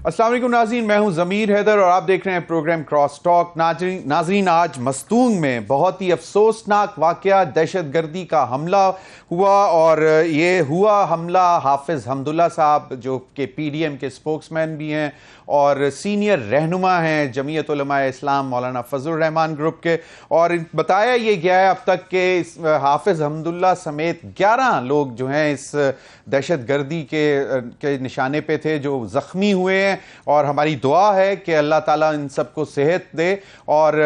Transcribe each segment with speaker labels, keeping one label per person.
Speaker 1: अस्सलाम वालेकुम नाज़रीन, मैं हूं ज़मीर हैदर और आप देख रहे हैं प्रोग्राम क्रॉस टॉक। नाज़रीन, आज मस्तूंग में बहुत ही अफसोसनाक वाक़या, दहशतगर्दी का हमला हुआ और ये हुआ हमला हाफिज़ हमदुल्ला साहब जो कि पीडीएम के स्पोक्समैन भी हैं और सीनियर रहनुमा हैं जमीयत उलमा इस्लाम मौलाना फजलुर रहमान ग्रुप के। और बताया ये गया है अब तक कि हाफिज़ हमदुल्ला समेत 11 लोग जो हैं इस दहशतगर्दी के निशाने पे थे जो ज़ख्मी हुए हैं, और हमारी दुआ है कि अल्लाह ताला इन सबको सेहत दे। और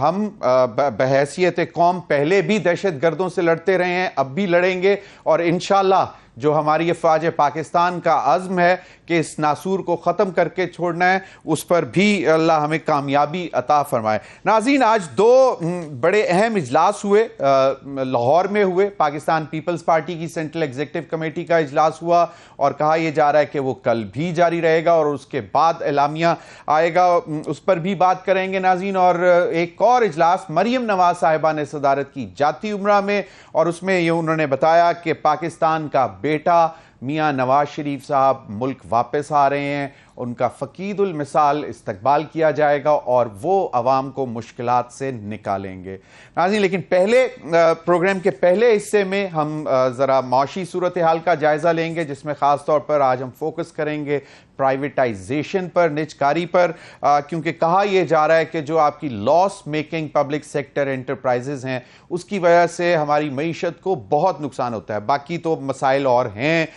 Speaker 1: हम बहैसियत कौम पहले भी दहशतगर्दों से लड़ते रहे हैं, अब भी लड़ेंगे, और इंशाअल्लाह जो हमारी अफ़वाज पाकिस्तान का अज़्म है कि इस नासूर को ख़त्म करके छोड़ना है, उस पर भी अल्लाह हमें कामयाबी अता फरमाए। नाज़रीन, आज दो बड़े अहम इजलास हुए, लाहौर में हुए। पाकिस्तान पीपल्स पार्टी की सेंट्रल एग्जीक्यूटिव कमेटी का इजलास हुआ और कहा यह जा रहा है कि वो कल भी जारी रहेगा और उसके बाद एलामिया आएगा, उस पर भी बात करेंगे नाज़रीन। और एक और इजलास मरियम नवाज साहिबा ने सदारत की जाती उम्रा में, और उसमें ये उन्होंने बताया कि पाकिस्तान का बेटा मियां नवाज शरीफ साहब मुल्क वापस आ रहे हैं, उनका फ़कीदुल मिसाल इस्तकबाल किया जाएगा और वो अवाम को मुश्किलात से निकालेंगे। नाज़रीन, लेकिन पहले प्रोग्राम के पहले हिस्से में हम ज़रा माशी सूरत हाल का जायज़ा लेंगे, जिसमें ख़ास तौर पर आज हम फोकस करेंगे प्राइवेटाइजेशन पर, निजकारी पर, क्योंकि कहा यह जा रहा है कि जो आपकी loss making public sector enterprises हैं उसकी वजह से हमारी मईशत को बहुत नुकसान होता है। बाकी तो मसाइल और हैं,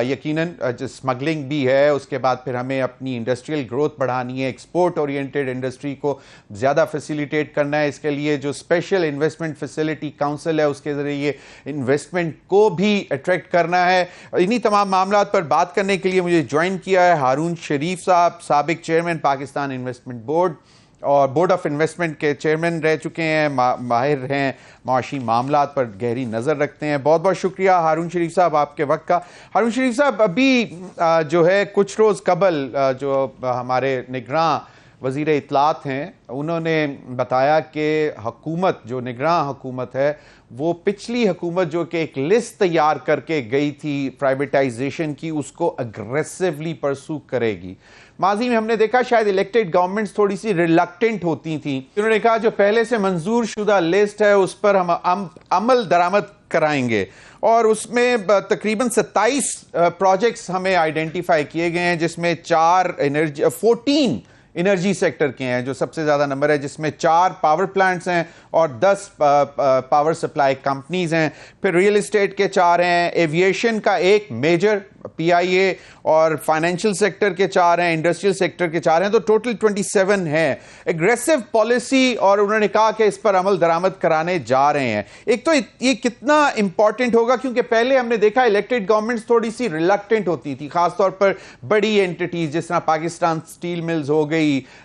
Speaker 1: यकीनन स्मगलिंग भी है, उसके बाद फिर हमें अपनी इंडस्ट्रियल ग्रोथ बढ़ानी है, एक्सपोर्ट ओरिएंटेड इंडस्ट्री को ज़्यादा फैसिलिटेट करना है। इसके लिए जो स्पेशल इन्वेस्टमेंट फैसिलिटी काउंसिल है उसके ज़रिए इन्वेस्टमेंट को भी अट्रैक्ट करना है। इन्हीं तमाम मामलात पर बात करने के लिए मुझे ज्वाइन किया है हारून शरीफ साहब, साबिक चेयरमैन पाकिस्तान इन्वेस्टमेंट बोर्ड और बोर्ड ऑफ इन्वेस्टमेंट के चेयरमैन रह चुके हैं, माहिर हैं, माशी मामलात पर गहरी नज़र रखते हैं। बहुत बहुत शुक्रिया हारून शरीफ साहब आपके वक्त का। हारून शरीफ साहब, अभी जो है कुछ रोज़ कबल जो हमारे निगरां वज़ीर इत्तलात हैं उन्होंने बताया कि हुकूमत, जो निगरां हुकूमत है, वो पिछली हुकूमत जो कि एक लिस्ट तैयार करके गई थी प्राइवेटाइजेशन की, उसको अग्रेसिवली परसू करेगी। माजी में हमने देखा शायद इलेक्टेड गवर्नमेंट्स थोड़ी सी रिलक्टेंट होती थी। उन्होंने कहा जो पहले से मंजूर शुदा लिस्ट है उस पर हम अमल दरामद कराएंगे, और उसमें तकरीबन 27 प्रोजेक्ट्स हमें आइडेंटिफाई किए गए हैं, जिसमें 14 एनर्जी सेक्टर के हैं, जो सबसे ज़्यादा नंबर है, जिसमें 4 पावर प्लांट्स हैं और 10 पावर सप्लाई कंपनीज हैं। फिर रियल एस्टेट के 4 हैं, एविएशन का एक मेजर पीआईए, और फाइनेंशियल सेक्टर के 4 हैं, इंडस्ट्रियल सेक्टर के 4 हैं, तो टोटल 27 है। एग्रेसिव पॉलिसी, और उन्होंने कहा कि इस पर अमल दरामद कराने जा रहे हैं। एक तो ये कितना इंपॉर्टेंट होगा, क्योंकि पहले हमने देखा इलेक्टेड गवर्नमेंट्स थोड़ी सी रिलक्टेंट होती थी, खासतौर पर बड़ी एंटिटीज जिस तरह पाकिस्तान स्टील मिल्स हो गई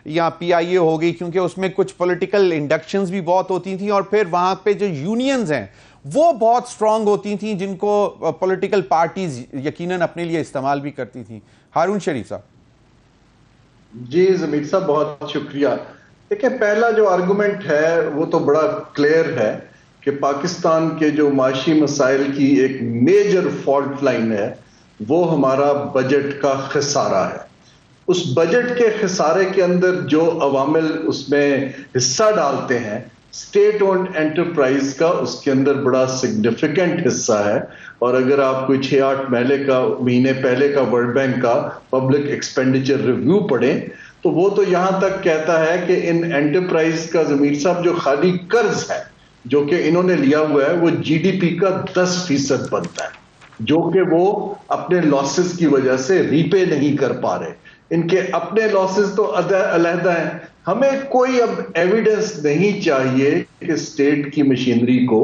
Speaker 1: या पीआईए हो गई, क्योंकि उसमें कुछ पॉलिटिकल इंडक्शंस भी बहुत होती थी, और फिर वहां पे जो यूनियंस हैं वो बहुत स्ट्रांग होती थी, जिनको पॉलिटिकल पार्टीज यकीनन अपने लिए इस्तेमाल भी करती थी। हारून शरीफ साहब।
Speaker 2: जी ज़मीर साहब, बहुत शुक्रिया। देखिए, पहला जो आर्गुमेंट है वो तो बड़ा क्लियर है कि पाकिस्तान के जो माशी मसाइल की एक मेजर फॉल्ट लाइन है वो हमारा बजट का खसारा है। उस बजट के खसारे के अंदर जो अवामिल उसमें हिस्सा डालते हैं, स्टेट ओन्ड एंटरप्राइज का उसके अंदर बड़ा सिग्निफिकेंट हिस्सा है। और अगर आप कोई 6-8 महीने पहले का वर्ल्ड बैंक का पब्लिक एक्सपेंडिचर रिव्यू पढ़ें तो वो तो यहां तक कहता है कि इन एंटरप्राइज का, ज़मीर साहब, जो खाली कर्ज है जो कि इन्होंने लिया हुआ है वो जीडीपी का 10% बनता है, जो कि वो अपने लॉसेस की वजह से रीपे नहीं कर पा रहे। इनके अपने लॉसेस तो अलहदा हैं। हमें कोई अब एविडेंस नहीं चाहिए कि स्टेट की मशीनरी को,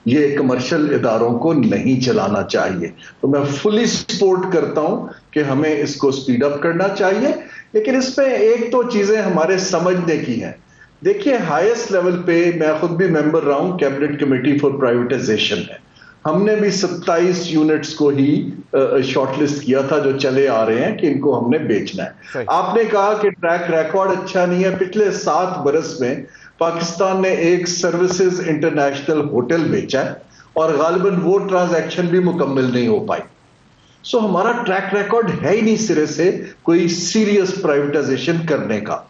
Speaker 2: ये कमर्शियल इदारों को नहीं चलाना चाहिए। तो मैं फुली सपोर्ट करता हूं कि हमें इसको स्पीड अप करना चाहिए, लेकिन इसमें एक तो चीजें हमारे समझने की हैं। देखिए, हाईएस्ट लेवल पे मैं खुद भी मेंबर रहा हूं कैबिनेट कमेटी फॉर प्राइवेटाइजेशन है, हमने भी 27 यूनिट्स को ही शॉर्टलिस्ट किया था जो चले आ रहे हैं कि इनको हमने बेचना है। आपने कहा कि ट्रैक रिकॉर्ड अच्छा नहीं है। पिछले 7 बरस में पाकिस्तान ने एक सर्विसेज इंटरनेशनल होटल बेचा है और गालिबन वो ट्रांजैक्शन भी मुकम्मल नहीं हो पाई। सो हमारा ट्रैक रिकॉर्ड है ही नहीं सिरे से कोई सीरियस प्राइवेटाइजेशन करने का।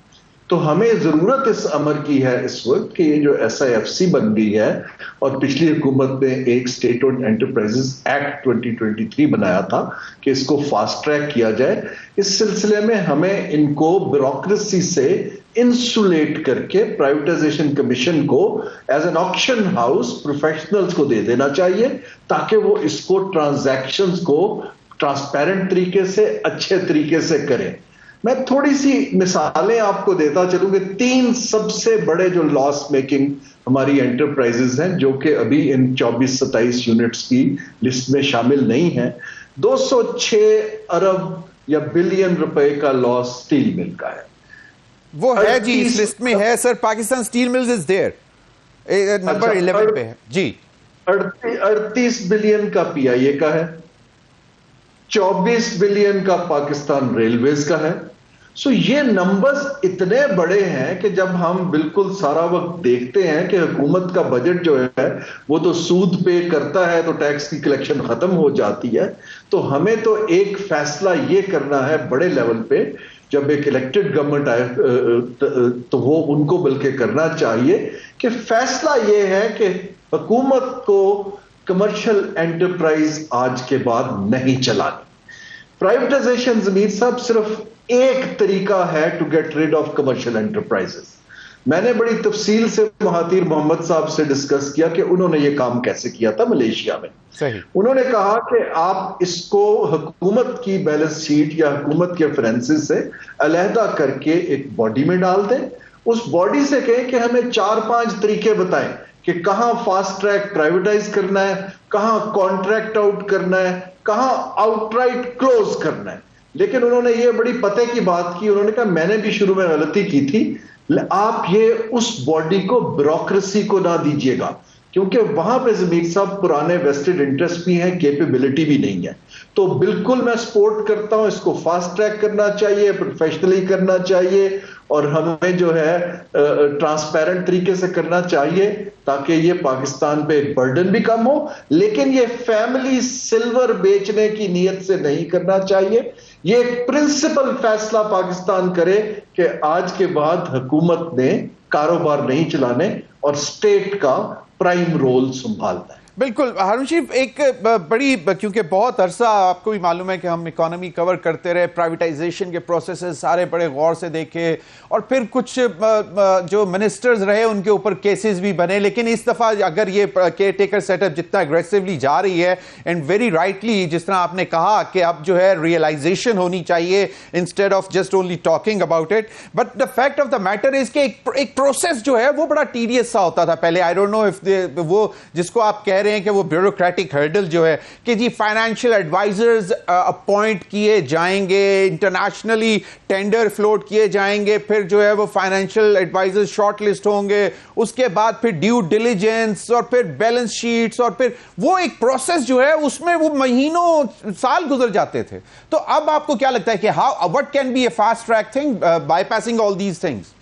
Speaker 2: तो हमें जरूरत इस अमर की है इस वक्त कि ये जो SIFC बन गई है और पिछली हुकूमत ने एक स्टेट ओन्ड एंटरप्राइजेस एक्ट 2023 बनाया था कि इसको फास्ट ट्रैक किया जाए। इस सिलसिले में हमें इनको ब्यूरोक्रेसी से इंसुलेट करके प्राइवेटाइजेशन कमीशन को as an auction house professionals को दे देना चाहिए, ताकि वो इसको ट्रांजैक्शंस को ट्रांसपेरेंट तरीके से अच्छे तरीके से करें। मैं थोड़ी सी मिसालें आपको देता चलूंगा। 3 सबसे बड़े जो लॉस मेकिंग हमारी एंटरप्राइजेस हैं, जो कि अभी इन 24-27 यूनिट्स की लिस्ट में शामिल नहीं है। 206 अरब या बिलियन रुपए का लॉस स्टील मिल का है।
Speaker 1: वो है जी, इस लिस्ट में है sir. Pakistan Steel Mills is there, number 11 पे है जी।
Speaker 2: 38 बिलियन का PIA का है, 24 बिलियन का पाकिस्तान रेलवेज का है। सो ये नंबर्स इतने बड़े हैं कि जब हम बिल्कुल सारा वक्त देखते हैं कि हुकूमत का बजट जो है वो तो सूद पे करता है, तो टैक्स की कलेक्शन खत्म हो जाती है। तो हमें तो एक फैसला ये करना है बड़े लेवल पे, जब एक इलेक्टेड गवर्नमेंट आए तो वो उनको बल्कि करना चाहिए कि फैसला ये है कि हुकूमत को कमर्शियल एंटरप्राइज आज के बाद नहीं चलानी। प्राइवेटाइजेशन ज़मीर साहब सिर्फ एक तरीका है to get rid of commercial enterprises. मैंने बड़ी तफसील से महातीर मोहम्मद साहब से डिस्कस किया कि उन्होंने ये काम कैसे किया था मलेशिया में।
Speaker 1: सही।
Speaker 2: उन्होंने कहा कि आप इसको हुकूमत की बैलेंस शीट या हुकूमत के फाइनेंसेस से अलहदा करके एक बॉडी में डाल दें। उस बॉडी से कहें कि हमें 4-5 तरीके बताएं कि कहां फास्ट ट्रैक प्राइवेटाइज करना है, कहां कॉन्ट्रैक्ट आउट करना है, कहां आउटराइट क्लोज करना है। लेकिन उन्होंने ये बड़ी पते की बात की। उन्होंने कहा मैंने भी शुरू में गलती की थी, आप ये उस बॉडी को ब्यूरोक्रेसी को ना दीजिएगा, क्योंकि वहां पे ज़मीर साहब पुराने वेस्टेड इंटरेस्ट भी हैं, कैपेबिलिटी भी नहीं है। तो बिल्कुल मैं सपोर्ट करता हूं, इसको फास्ट ट्रैक करना चाहिए, प्रोफेशनली करना चाहिए और हमें जो है ट्रांसपेरेंट तरीके से करना चाहिए, ताकि ये पाकिस्तान पे एक बर्डन भी कम हो। लेकिन ये फैमिली सिल्वर बेचने की नीयत से नहीं करना चाहिए। ये एक प्रिंसिपल फैसला पाकिस्तान करे कि आज के बाद हुकूमत ने कारोबार नहीं चलाने और स्टेट का प्राइम रोल संभालना है।
Speaker 1: बिल्कुल हारून शरीफ, एक बड़ी, क्योंकि बहुत अरसा आपको भी मालूम है कि हम इकोनॉमी कवर करते रहे, प्राइवेटाइजेशन के प्रोसेसेस सारे बड़े गौर से देखे और फिर कुछ जो मिनिस्टर्स रहे उनके ऊपर केसेस भी बने। लेकिन इस दफ़ा अगर ये केयर टेकर सेटअप जितना एग्रेसिवली जा रही है, एंड वेरी राइटली जिस तरह आपने कहा कि अब जो है रियलाइजेशन होनी चाहिए instead of just only talking about it. But the fact of the matter is कि एक प्रोसेस जो है वो बड़ा टीडियस सा होता था पहले। आई डोंट नो इफ वो जिसको आप कह रहे हैं कि वो ब्यूरोक्रेटिक हर्डल जो है कि जी फाइनेंशियल एडवाइजर्स अपॉइंट किए जाएंगे, इंटरनेशनली टेंडर फ्लोट किए जाएंगे, फिर जो है वो फाइनेंशियल एडवाइजर्स शॉर्टलिस्ट होंगे, उसके बाद फिर ड्यू डिलिजेंस और फिर बैलेंस शीट्स और फिर वो एक प्रोसेस जो है उसमें वो महीनों साल गुजर जाते थे। तो अब आपको क्या लगता है कि how what can be A fast track thing bypassing all these things?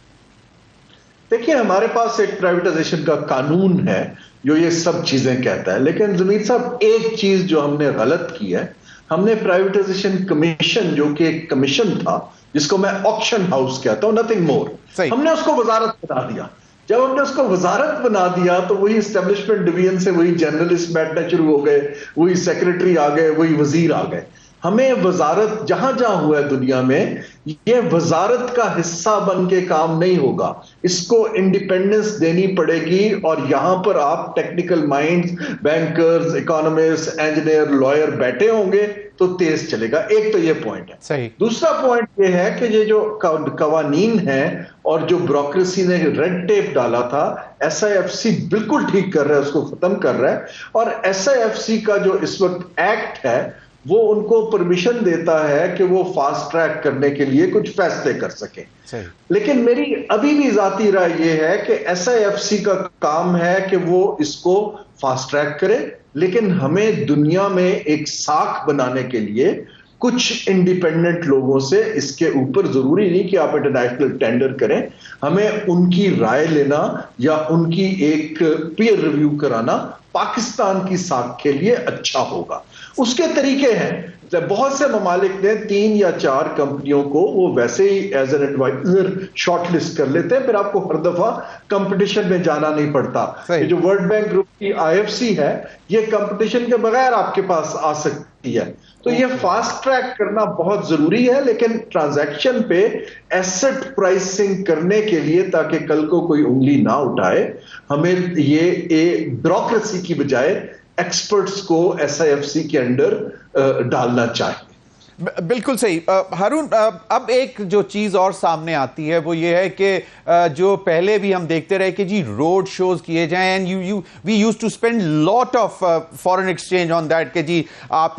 Speaker 2: देखिए, हमारे पास एक प्राइवेटाइजेशन का कानून है जो ये सब चीजें कहता है, लेकिन ज़मीर साहब एक चीज जो हमने गलत की है, हमने प्राइवेटाइजेशन कमीशन जो कि एक कमीशन था जिसको मैं ऑक्शन हाउस कहता हूं, नथिंग मोर, हमने उसको वजारत बना दिया। जब हमने उसको वजारत बना दिया तो वही एस्टेब्लिशमेंट डिवीजन से वही जर्नलिस्ट बैठना शुरू हो गए, वही सेक्रेटरी आ गए, वही वजीर आ गए। हमें वजारत जहां जहां हुआ है दुनिया में, ये वजारत का हिस्सा बन के काम नहीं होगा, इसको इंडिपेंडेंस देनी पड़ेगी। और यहां पर आप technical minds, bankers, economist, engineer, lawyer बैठे होंगे तो तेज चलेगा। एक तो ये पॉइंट है।
Speaker 1: सही।
Speaker 2: दूसरा पॉइंट ये है कि ये जो कवानीन है और जो ब्यूरोक्रेसी ने रेड टेप डाला था, SIFC बिल्कुल ठीक कर रहा है, उसको खत्म कर रहा है। और SIFC का जो इस वक्त एक्ट है वो उनको परमिशन देता है कि वो फास्ट ट्रैक करने के लिए कुछ फैसले कर सके। लेकिन मेरी अभी भी जाती राय ये है कि SIFC का काम है कि वो इसको फास्ट ट्रैक करे, लेकिन हमें दुनिया में एक साख बनाने के लिए कुछ इंडिपेंडेंट लोगों से इसके ऊपर, जरूरी नहीं कि आप इंटरनेशनल टेंडर करें, हमें उनकी राय लेना या उनकी एक पीयर रिव्यू कराना पाकिस्तान की साख के लिए अच्छा होगा। उसके तरीके हैं, बहुत से ममालिक ने 3 या 4 कंपनियों को वो वैसे ही एज एन एडवाइजर शॉर्टलिस्ट कर लेते हैं, फिर आपको हर दफा कंपटीशन में जाना नहीं पड़ता। ये जो वर्ल्ड बैंक ग्रुप की आईएफसी है, ये कंपटीशन के बगैर आपके पास आ सकती है। तो ये फास्ट ट्रैक करना बहुत जरूरी है, लेकिन ट्रांजैक्शन पे एसेट प्राइसिंग करने के लिए, ताकि कल को कोई उंगली ना उठाए, हमें ये ब्यूरोक्रेसी की बजाय एक्सपर्ट्स को एसआईएफसी के अंडर डालना चाहिए।
Speaker 1: बिल्कुल सही। हारून, अब एक जो चीज और सामने आती है वो ये है कि जो पहले भी हम देखते रहे कि जी रोड शोज किए जाएं, and we used to spend lot of foreign exchange on that, कि जी आप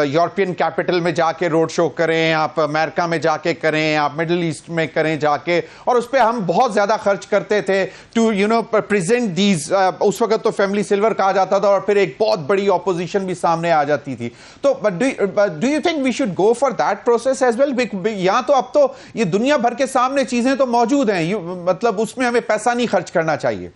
Speaker 1: यूरोपियन कैपिटल में जाके रोड शो करें, आप अमेरिका में जाके करें, आप मिडिल ईस्ट में करें जाके, और उस पर हम बहुत ज्यादा खर्च करते थे टू प्रेजेंट दीज। उस वक्त तो फैमिली सिल्वर कहा जाता था, और फिर एक बहुत बड़ी ऑपोजिशन भी सामने आ जाती थी। तो do you think we should go for that process as well? यहां तो अब तो ये दुनिया भर के सामने चीजें तो मौजूद हैं, मतलब उसमें हमें पैसा नहीं खर्च करना चाहिए।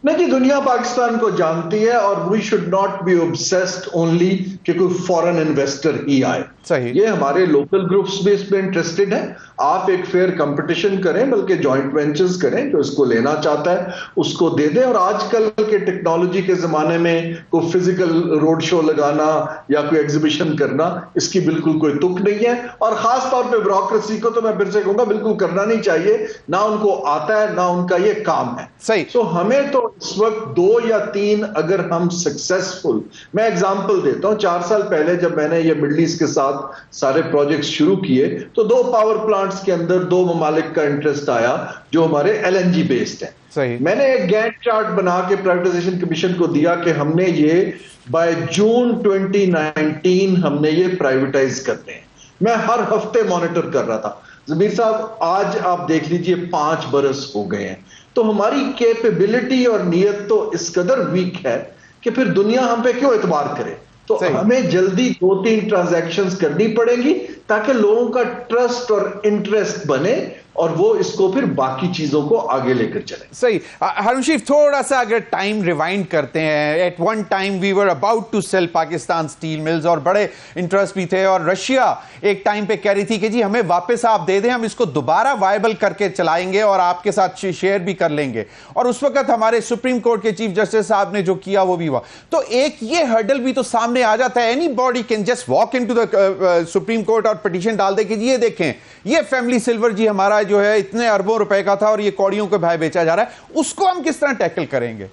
Speaker 2: नहीं जी, दुनिया पाकिस्तान को जानती है, और we should not be obsessed only कि कोई फॉरेन इन्वेस्टर ही आए।
Speaker 1: सही।
Speaker 2: ये हमारे लोकल ग्रुप्स भी इसमें इंटरेस्टेड हैं। आप एक फेयर कंपटीशन करें, बल्कि जॉइंट वेंचर्स करें, जो इसको लेना चाहता है उसको दे दें। और आजकल के टेक्नोलॉजी के जमाने में कोई फिजिकल रोड शो लगाना या कोई एग्जीबिशन करना, इसकी बिल्कुल कोई तुक नहीं है। और खास तौर पर ब्यूरोक्रेसी को तो मैं फिर से कहूंगा, बिल्कुल करना नहीं चाहिए, ना उनको आता है ना उनका ये काम है।
Speaker 1: सही।
Speaker 2: तो हमें तो इस वक्त 2 या 3 अगर हम सक्सेसफुल, मैं एग्जांपल देता हूं, 4 साल पहले जब मैंने ये मिडिल ईस्ट के साथ सारे प्रोजेक्ट्स शुरू किए, तो 2 पावर प्लांट्स के अंदर 2 ममालिक का इंटरेस्ट आया जो हमारे एलएनजी बेस्ड है।
Speaker 1: सही।
Speaker 2: मैंने एक गैंट चार्ट बना के प्राइवेटाइजेशन कमीशन को दिया कि हमने ये बाय जून 2019 हमने ये प्राइवेटाइज करते हैं। मैं हर हफ्ते मॉनिटर कर रहा था। जमीर साहब, आज आप देख लीजिए 5 बरस हो गए हैं। तो हमारी कैपेबिलिटी और नियत तो इस कदर वीक है कि फिर दुनिया हम पे क्यों एतबार करे। तो हमें जल्दी 2-3 ट्रांजैक्शंस करनी पड़ेंगी, ताकि लोगों का ट्रस्ट और इंटरेस्ट बने, और वो इसको फिर बाकी चीजों को आगे लेकर चले।
Speaker 1: सही। हारून शरीफ, थोड़ा सा अगर टाइम रिवाइंड करते हैं, at one time we were about to sell Pakistan Steel Mills, और बड़े इंटरेस्ट भी थे, और रशिया एक टाइम पे कह रही थी कि जी हमें वापस आप दे दें, हम इसको दोबारा वायबल करके चलाएंगे और आपके साथ शेयर भी कर लेंगे। और उस वक्त हमारे सुप्रीम कोर्ट के चीफ जस्टिस साहब ने जो किया वो भी हुआ। तो एक ये हर्डल भी तो सामने आ जाता है, anybody can just walk in to the Supreme Court और पिटीशन डाल दे कि ये देखें, ये फैमिली सिल्वर जी हमारा जो है इतने अरबों रुपए का था और ये कौड़ियों के भाव बेचा जा रहा है, उसको हम किस तरह टैकल करेंगे?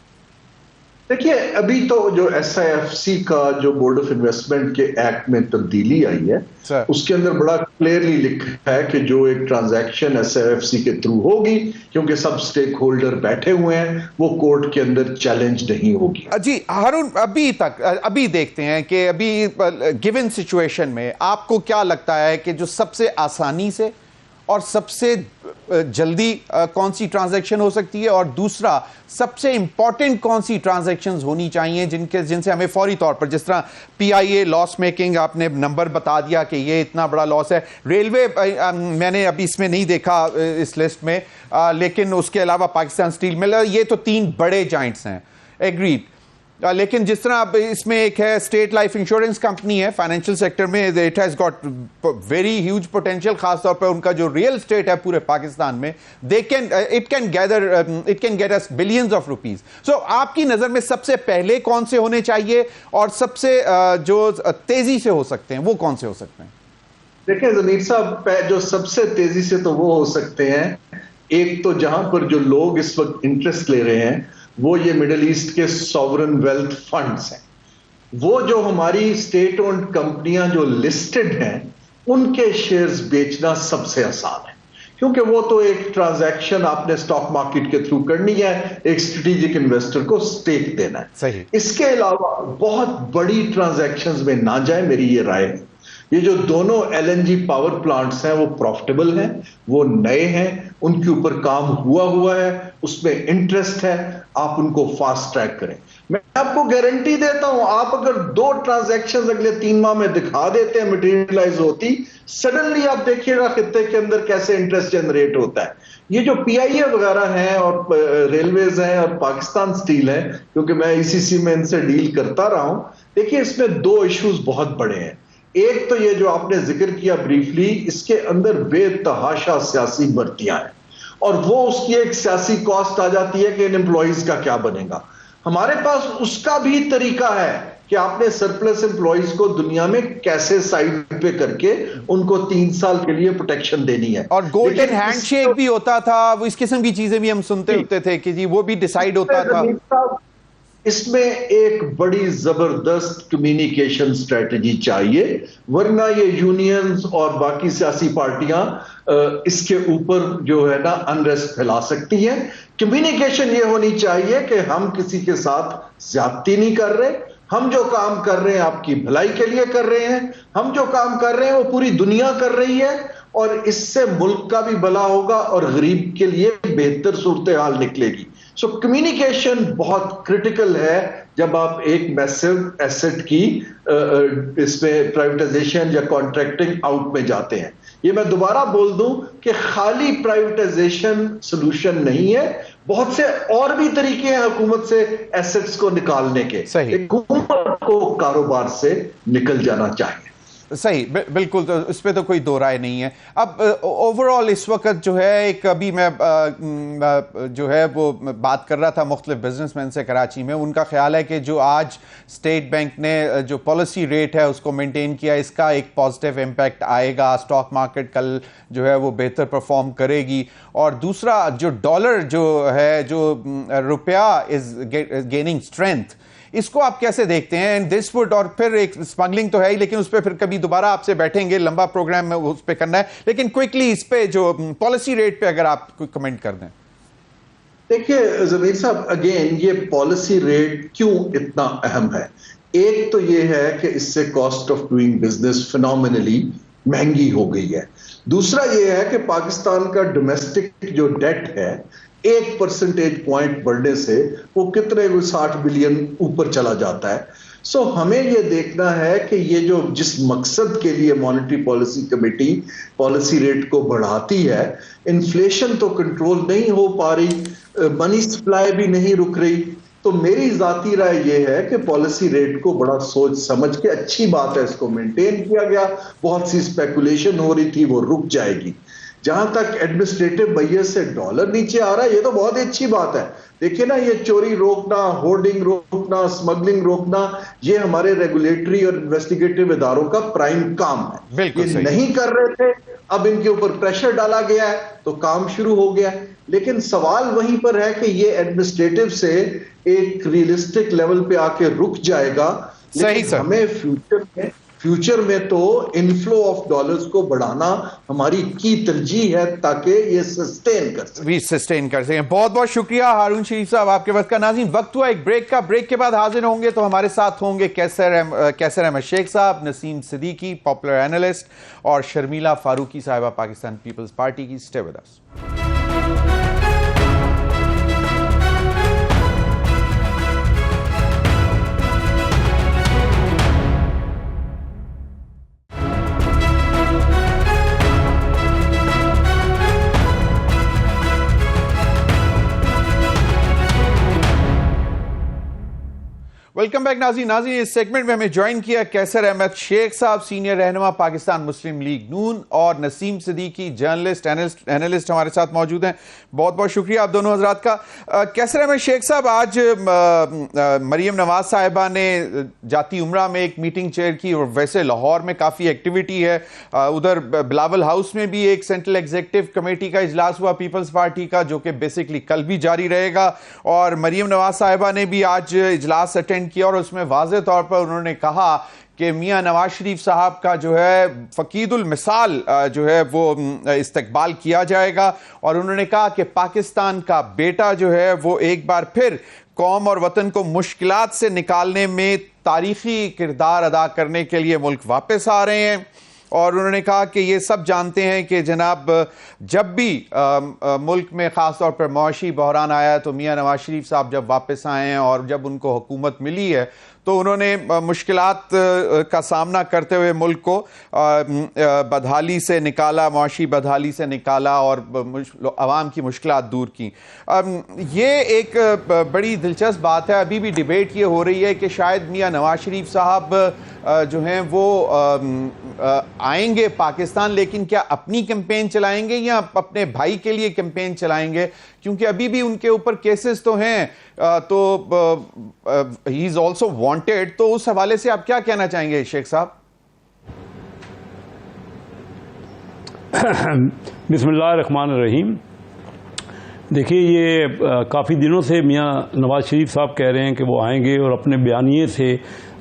Speaker 2: देखिए, अभी तो जो एसआईएफसी का जो बोर्ड ऑफ इन्वेस्टमेंट के एक्ट में तब्दीली आई है, उसके अंदर बड़ा क्लियरली लिखा है कि जो एक ट्रांजैक्शन एसआईएफसी के थ्रू होगी, क्योंकि सब स्टेक होल्डर बैठे हुए हैं, वो कोर्ट के अंदर चैलेंज नहीं होगी।
Speaker 1: जी हारून, अभी देखते हैं कि अभी गिवन सिचुएशन में आपको क्या लगता है कि जो सबसे आसानी से और सबसे जल्दी कौन सी ट्रांजैक्शन हो सकती है, और दूसरा सबसे इंपॉर्टेंट कौन सी ट्रांजैक्शंस होनी चाहिए जिनसे हमें फौरी तौर पर, जिस तरह पीआईए लॉस मेकिंग, आपने नंबर बता दिया कि ये इतना बड़ा लॉस है। रेलवे मैंने अभी इसमें नहीं देखा इस लिस्ट में, लेकिन उसके अलावा पाकिस्तान स्टील मिल, ये तो 3 बड़े जाइंट्स हैं, एग्रीड। लेकिन जिस तरह अब इसमें एक है स्टेट लाइफ इंश्योरेंस कंपनी है फाइनेंशियल सेक्टर में, it has got very huge potential, खासतौर पर उनका जो रियल स्टेट है पूरे पाकिस्तान में, it can get us billions of rupees. So आपकी नजर में सबसे पहले कौन से होने चाहिए, और सबसे जो तेजी से हो सकते हैं वो कौन से हो सकते हैं?
Speaker 2: देखिए जमीर साहब, जो सबसे तेजी से तो वो हो सकते हैं, एक तो जहां पर जो लोग इस वक्त इंटरेस्ट ले रहे हैं वो ये मिडिल ईस्ट के सॉवरन वेल्थ फंड्स हैं। वो जो हमारी स्टेट ओन्ड कंपनियां जो लिस्टेड हैं, उनके शेयर्स बेचना सबसे आसान है, क्योंकि वो तो एक ट्रांजैक्शन आपने स्टॉक मार्केट के थ्रू करनी है, एक स्ट्रेटेजिक इन्वेस्टर को स्टेक देना है।
Speaker 1: सही।
Speaker 2: इसके अलावा बहुत बड़ी ट्रांजैक्शंस में ना जाए, मेरी ये राय है। ये जो दोनों एलएनजी पावर प्लांट्स हैं वो प्रॉफिटेबल हैं, वो नए हैं, उनके ऊपर काम हुआ है, उसमें इंटरेस्ट है, आप उनको फास्ट ट्रैक करें। मैं आपको गारंटी देता हूं, आप अगर 2 ट्रांजैक्शन अगले 3 माह में दिखा देते हैं मटेरियलाइज होती, सडनली आप देखिएगा खित्ते के अंदर कैसे इंटरेस्ट जनरेट होता है। ये जो पीआईए वगैरह हैं और रेलवेज हैं और पाकिस्तान स्टील है, क्योंकि मैं ईसीसी में इनसे डील करता रहा हूं, देखिए इसमें 2 इश्यूज बहुत बड़े हैं। एक तो ये जो आपने जिक्र किया ब्रीफली, इसके अंदर बेतहाशा सियासी भर्तियां हैं और वो उसकी एक सियासी कॉस्ट आ जाती है कि इन एम्प्लॉइज का क्या बनेगा। हमारे पास उसका भी तरीका है कि आपने सरप्लस एम्प्लॉइज को दुनिया में कैसे साइड पे करके उनको 3 साल के लिए प्रोटेक्शन देनी है।
Speaker 1: और गोल्डन हैंडशेक भी होता था, वो इस किस्म की चीजें भी हम सुनते होते थे कि जी वो भी डिसाइड होता था।
Speaker 2: इसमें एक बड़ी जबरदस्त कम्युनिकेशन स्ट्रेटजी चाहिए, वरना ये यूनियंस और बाकी सियासी पार्टियां इसके ऊपर जो है ना अनरेस्ट फैला सकती हैं। कम्युनिकेशन ये होनी चाहिए कि हम किसी के साथ ज्यादती नहीं कर रहे, हम जो काम कर रहे हैं आपकी भलाई के लिए कर रहे हैं, हम जो काम कर रहे हैं वो पूरी दुनिया कर रही है और इससे मुल्क का भी भला होगा और गरीब के लिए बेहतर सूरत हाल निकलेगी। सो कम्युनिकेशन बहुत क्रिटिकल है जब आप एक मैसिव एसेट की इसमें प्राइवेटाइजेशन या कॉन्ट्रैक्टिंग आउट में जाते हैं। ये मैं दोबारा बोल दूं कि खाली प्राइवेटाइजेशन सोल्यूशन नहीं है, बहुत से और भी तरीके हैं हुकूमत से एसेट्स को निकालने के। हुकूमत को कारोबार से निकल जाना चाहिए।
Speaker 1: सही, बिल्कुल, तो इस पर तो कोई दो राय नहीं है। अब ओवरऑल इस वक्त जो है एक अभी मैं जो है वो बात कर रहा था मुख्तलिफ बिजनेसमैन से कराची में, उनका ख्याल है कि जो आज स्टेट बैंक ने जो पॉलिसी रेट है उसको मेंटेन किया, इसका एक पॉजिटिव इम्पैक्ट आएगा, स्टॉक मार्केट कल जो है वो बेहतर परफॉर्म करेगी। और दूसरा जो डॉलर जो है, जो रुपया इज गेनिंग स्ट्रेंथ, इसको आप कैसे देखते हैं? एंड दिस वुड, और फिर एक स्मगलिंग तो है ही, लेकिन उस पर फिर कभी दोबारा आपसे बैठेंगे, लंबा प्रोग्राम में उस पर करना है, लेकिन क्विकली इस पे जो पॉलिसी रेट पे अगर आप कोई कमेंट कर दें।
Speaker 2: देखिए जमीर साहब, अगेन ये पॉलिसी रेट क्यों इतना अहम है? एक तो ये है कि इससे cost of doing business phenomenally महंगी हो गई है। दूसरा ये है कि पाकिस्तान का डोमेस्टिक जो डेट है 1% पॉइंट बढ़ने से वो कितने 60 बिलियन ऊपर चला जाता है। सो हमें ये देखना है कि ये जो जिस मकसद के लिए monetary policy committee policy rate को बढ़ाती है, इन्फ्लेशन तो कंट्रोल नहीं हो पा रही, मनी सप्लाई भी नहीं रुक रही, तो मेरी जाती राय ये है कि पॉलिसी रेट को बड़ा सोच समझ के, अच्छी बात है इसको मेंटेन किया गया, बहुत सी स्पेकुलेशन हो रही थी वो रुक जाएगी। जहां तक एडमिनिस्ट्रेटिव बैयस से डॉलर नीचे आ रहा है, ये तो बहुत ही अच्छी बात है। देखिए ना, ये चोरी रोकना, होर्डिंग रोकना, स्मगलिंग रोकना, ये हमारे रेगुलेटरी और इन्वेस्टिगेटिव इदारों का प्राइम काम है। ये नहीं कर रहे थे, अब इनके ऊपर प्रेशर डाला गया है तो काम शुरू हो गया। लेकिन सवाल वहीं पर है कि ये एडमिनिस्ट्रेटिव से एक रियलिस्टिक लेवल पे आके रुक जाएगा। लेकिन हमें फ्यूचर में तो इनफ्लो ऑफ डॉलर्स को बढ़ाना हमारी की तरजीह है ताकि ये सस्टेन कर सकें।
Speaker 1: बहुत बहुत शुक्रिया हारून शरीफ साहब, आपके वक्त का। नाज़रीन, वक्त हुआ एक ब्रेक का। ब्रेक के बाद हाजिर होंगे तो हमारे साथ होंगे कैसर अहमद शेख साहब, नसीम सिद्दीकी पॉपुलर एनालिस्ट, और शर्मिला फारूकी साहिबा पाकिस्तान पीपल्स पार्टी की। Stay with us. Welcome back नाज़रीन, इस सेगमेंट में हमें ज्वाइन किया कैसर अहमद शेख साहब, सीनियर रहनुमा पाकिस्तान मुस्लिम लीग नून, और नसीम सिद्दीकी जर्नलिस्ट एनालिस्ट हमारे साथ मौजूद हैं। बहुत बहुत शुक्रिया आप दोनों हजरात का। कैसर अहमद शेख साहब, आज मरियम नवाज साहिबा ने जाती उम्रा में एक मीटिंग चेयर की, और वैसे लाहौर में काफ़ी एक्टिविटी है। उधर बिलावल हाउस में भी एक सेंट्रल एग्जीक्यूटिव कमेटी का इजलास हुआ पीपल्स पार्टी का, जो कि बेसिकली कल भी जारी रहेगा। और मरियम नवाज साहिबा ने भी आज इजलास अटेंड किया और उसमें वाज़े तौर पर उन्होंने कहा कि मियां नवाज शरीफ साहब का जो है फकीदुल मिसाल जो है वो इस्तकबाल किया जाएगा। और उन्होंने कहा कि पाकिस्तान का बेटा जो है वो एक बार फिर कौम और वतन को मुश्किलात से निकालने में तारीखी किरदार अदा करने के लिए मुल्क वापस आ रहे हैं। और उन्होंने कहा कि ये सब जानते हैं कि जनाब जब भी मुल्क में ख़ासतौर पर मुआशी बहरान आया तो मियां नवाज शरीफ साहब जब वापस आए हैं और जब उनको हुकूमत मिली है तो उन्होंने मुश्किलात का सामना करते हुए मुल्क को बदहाली से निकाला, मुआशी बदहाली से निकाला और आवाम की मुश्किलात दूर की। ये एक बड़ी दिलचस्प बात है। अभी भी डिबेट ये हो रही है कि शायद मियां नवाज शरीफ साहब जो हैं वो आएंगे पाकिस्तान, लेकिन क्या अपनी कैंपेन चलाएंगे या अपने भाई के लिए कैंपेन चलाएंगे, क्योंकि अभी भी उनके ऊपर केसेस तो हैं, तो ही इज ऑल्सो वांटेड। तो उस हवाले से आप क्या कहना चाहेंगे शेख साहब?
Speaker 3: बिस्मिल्लाहिर्रहमानिर्रहीम। देखिए, ये काफ़ी दिनों से मियां नवाज शरीफ साहब कह रहे हैं कि वो आएंगे और अपने बयानिए से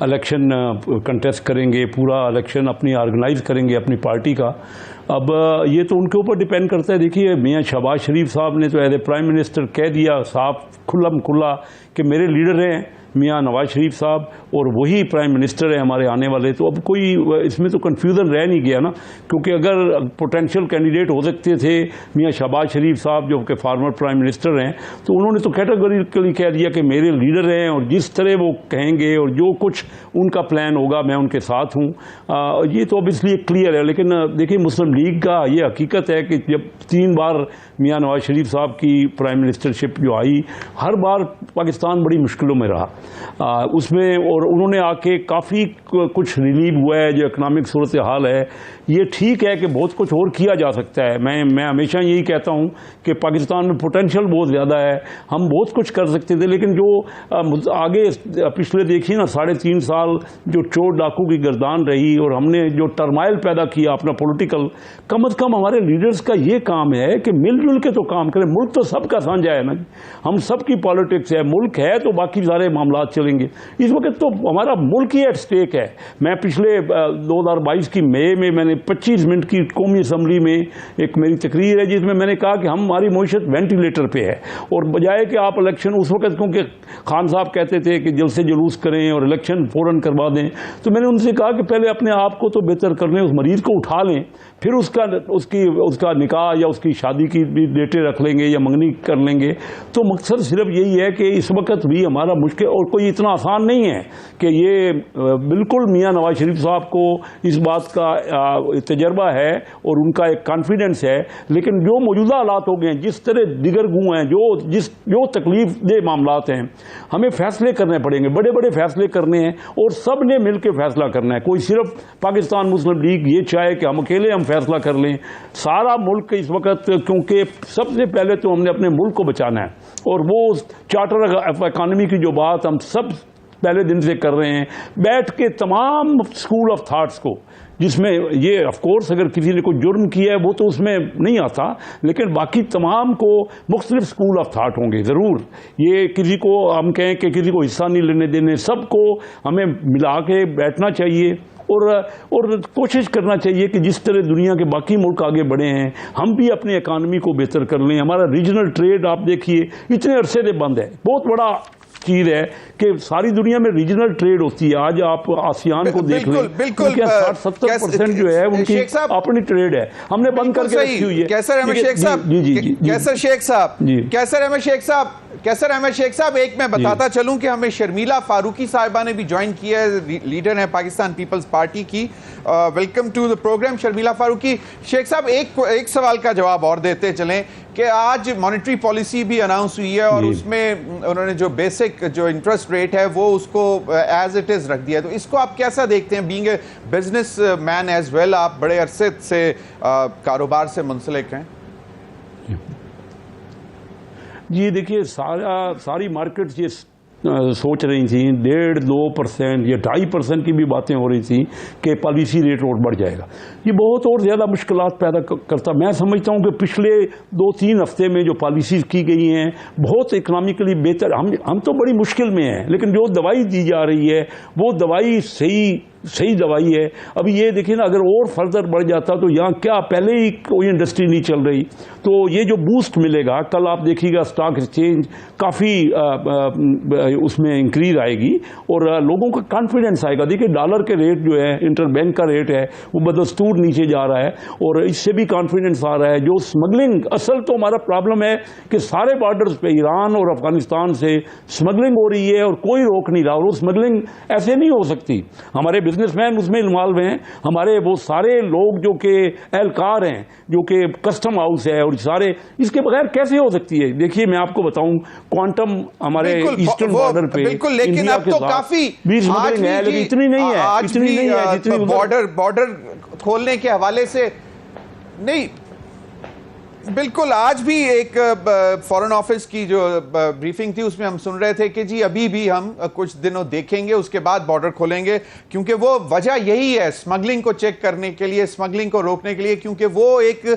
Speaker 3: इलेक्शन कंटेस्ट करेंगे, पूरा इलेक्शन अपनी ऑर्गेनाइज करेंगे अपनी पार्टी का। अब ये तो उनके ऊपर डिपेंड करता है। देखिए, मियां शहबाज शरीफ साहब ने तो एज ए प्राइम मिनिस्टर कह दिया साफ खुल्लम खुल्ला कि मेरे लीडर हैं मियां नवाज शरीफ साहब और वही प्राइम मिनिस्टर है हमारे आने वाले। तो अब कोई इसमें तो कन्फ्यूज़न रह नहीं गया ना, क्योंकि अगर पोटेंशियल कैंडिडेट हो सकते थे मियां शहबाज शरीफ साहब जो कि फार्मर प्राइम मिनिस्टर हैं, तो उन्होंने तो कैटेगोरिकली कह दिया कि मेरे लीडर हैं और जिस तरह वो कहेंगे और जो कुछ उनका प्लान होगा मैं उनके साथ हूँ। ये तो अब इसलिए क्लियर है। लेकिन देखिए, मुस्लिम लीग का ये हकीकत है कि जब 3 बार मियां नवाज शरीफ साहब की प्राइम मिनिस्टरशिप जो आई, हर बार पाकिस्तान बड़ी मुश्किलों में रहा उसमें, और उन्होंने आके काफ़ी कुछ रिलीव हुआ है। जो इकनॉमिक सूरत हाल है, ये ठीक है कि बहुत कुछ और किया जा सकता है। मैं हमेशा यही कहता हूँ कि पाकिस्तान में पोटेंशियल बहुत ज़्यादा है, हम बहुत कुछ कर सकते थे। लेकिन जो आगे पिछले देखिए ना 3.5 साल जो चोर डाकू की गर्दान रही और हमने जो टर्माइल पैदा किया अपना पॉलिटिकल, कम अज़ कम हमारे लीडर्स का ये काम है कि मिलजुल के तो काम करें। मुल्क तो सबका साझा है ना, हम सबकी पॉलिटिक्स है, मुल्क है तो बाकी सारे मामला चलेंगे। इस वक्त तो हमारा मुल्क ही एट स्टेक है। मैं पिछले 2022 की मई में मैंने 25 मिनट की कौमी असम्बली में एक मेरी तकरीर है जिसमें मैंने कहा कि हमारी मईशत वेंटिलेटर पे है, और बजाय कि आप इलेक्शन उस वक्त, क्योंकि खान साहब कहते थे कि जलसे जुलूस करें और इलेक्शन फ़ौरन करवा दें, तो मैंने उनसे कहा कि पहले अपने आप को तो बेहतर कर लें, उस मरीज़ को उठा लें, फिर उसका निकाह या उसकी शादी की भी डेटें रख लेंगे या मंगनी कर लेंगे। तो मकसद सिर्फ यही है कि इस वक्त भी हमारा मुश्किल, और कोई इतना आसान नहीं है कि ये बिल्कुल मियां नवाज शरीफ साहब को इस बात का तजर्बा है और उनका एक कॉन्फिडेंस है। लेकिन जो मौजूदा हालात हो गए हैं, जिस तरह दिगरगू हैं, जो तकलीफ दे मामलात हैं, हमें फैसले करने पड़ेंगे, बड़े बड़े फैसले करने हैं और सब ने मिल के फैसला करना है। कोई सिर्फ पाकिस्तान मुस्लिम लीग ये चाहे कि हम अकेले हम फैसला कर लें, सारा मुल्क इस वक्त, क्योंकि सबसे पहले तो हमने अपने मुल्क को बचाना है, और वो चार्टर ऑफ इकॉनमी की जो बात हम सब पहले दिन से कर रहे हैं, बैठ के तमाम स्कूल ऑफ थाट्स को, जिसमें ये ऑफ कोर्स अगर किसी ने कोई जुर्म किया है वो तो उसमें नहीं आता, लेकिन बाकी तमाम को मुख्तलिफ स्कूल ऑफ थाट होंगे ज़रूर। ये किसी को हम कहें कि किसी को हिस्सा नहीं लेने देने, सबको हमें मिला के बैठना चाहिए और कोशिश करना चाहिए कि जिस तरह दुनिया के बाकी मुल्क आगे बढ़े हैं, हम भी अपनी इकानमी को बेहतर कर लें। हमारा रीजनल ट्रेड आप देखिए इतने अरसे से बंद है, बहुत बड़ा चीज़ है कि सारी दुनिया में रीजनल ट्रेड होती है। आज आप आसियान को देख लें,
Speaker 1: बिल्कुल
Speaker 3: 60-70% जो है उनकी अपनी ट्रेड है, हमने बंद करके रखी हुई है।
Speaker 1: कैसर अहमद शेख साहब, कैसर अहमद शेख साहब, एक मैं बताता चलूं कि हमें शर्मिला फारूकी साहिबा ने भी ज्वाइन किया है, लीडर है पाकिस्तान पीपल्स पार्टी की। Welcome to the programme Sharmila Farooqui. Sheikh साहब, एक सवाल का जवाब और देते चलें कि आज मॉनेटरी पॉलिसी भी अनाउंस हुई है और उसमें उन्होंने जो बेसिक जो इंटरेस्ट रेट है वो उसको एज इट इज रख दिया, तो इसको आप कैसा देखते हैं? Being a businessman as well, आप बड़े अरसे से कारोबार से मुंसलिक हैं।
Speaker 3: जी देखिए, सारी मार्केट्स ये सोच रही थी 1.5-2% या 2.5% की भी बातें हो रही थी कि पॉलिसी रेट और बढ़ जाएगा। ये बहुत और ज़्यादा मुश्किलात पैदा करता। मैं समझता हूँ कि पिछले 2-3 हफ्ते में जो पॉलिसीज़ की गई हैं बहुत इकनॉमिकली बेहतर, हम तो बड़ी मुश्किल में हैं, लेकिन जो दवाई दी जा रही है वो दवाई सही सही दवाई है। अभी ये देखिए ना, अगर और फर्दर बढ़ जाता तो यहाँ क्या पहले ही कोई इंडस्ट्री नहीं चल रही, तो ये जो बूस्ट मिलेगा, कल आप देखिएगा स्टॉक एक्सचेंज काफ़ी उसमें इंक्रीज आएगी और लोगों का कॉन्फिडेंस आएगा। देखिए डॉलर के रेट जो है, इंटरबैंक का रेट है, वो बदस्तूर नीचे जा रहा है और इससे भी कॉन्फिडेंस आ रहा है। जो स्मगलिंग, असल तो हमारा प्रॉब्लम है कि सारे बॉर्डर्स पे ईरान और अफगानिस्तान से स्मगलिंग हो रही है और कोई रोक नहीं रहा, और वो स्मगलिंग ऐसे नहीं हो सकती। हमारे बिजनेसमैन उसमें इन्वॉल्व हैं, हमारे वो सारे लोग जो कि एहलकार हैं, जो कि कस्टम हाउस है, और सारे, इसके बगैर कैसे हो सकती है। देखिए मैं आपको बताऊं, क्वांटम हमारे ईस्टर्न बॉर्डर पे
Speaker 1: बिल्कुल, लेकिन अब तो काफी
Speaker 3: स्मगलिंग है, लेकिन इतनी नहीं है, इतनी नहीं है जितनी
Speaker 1: बॉर्डर खोलने के हवाले से नहीं। बिल्कुल, आज भी एक फॉरेन ऑफिस की जो ब्रीफिंग थी उसमें हम सुन रहे थे कि जी अभी भी हम कुछ दिनों देखेंगे, उसके बाद बॉर्डर खोलेंगे, क्योंकि वो वजह यही है स्मगलिंग को चेक करने के लिए, स्मगलिंग को रोकने के लिए, क्योंकि वो एक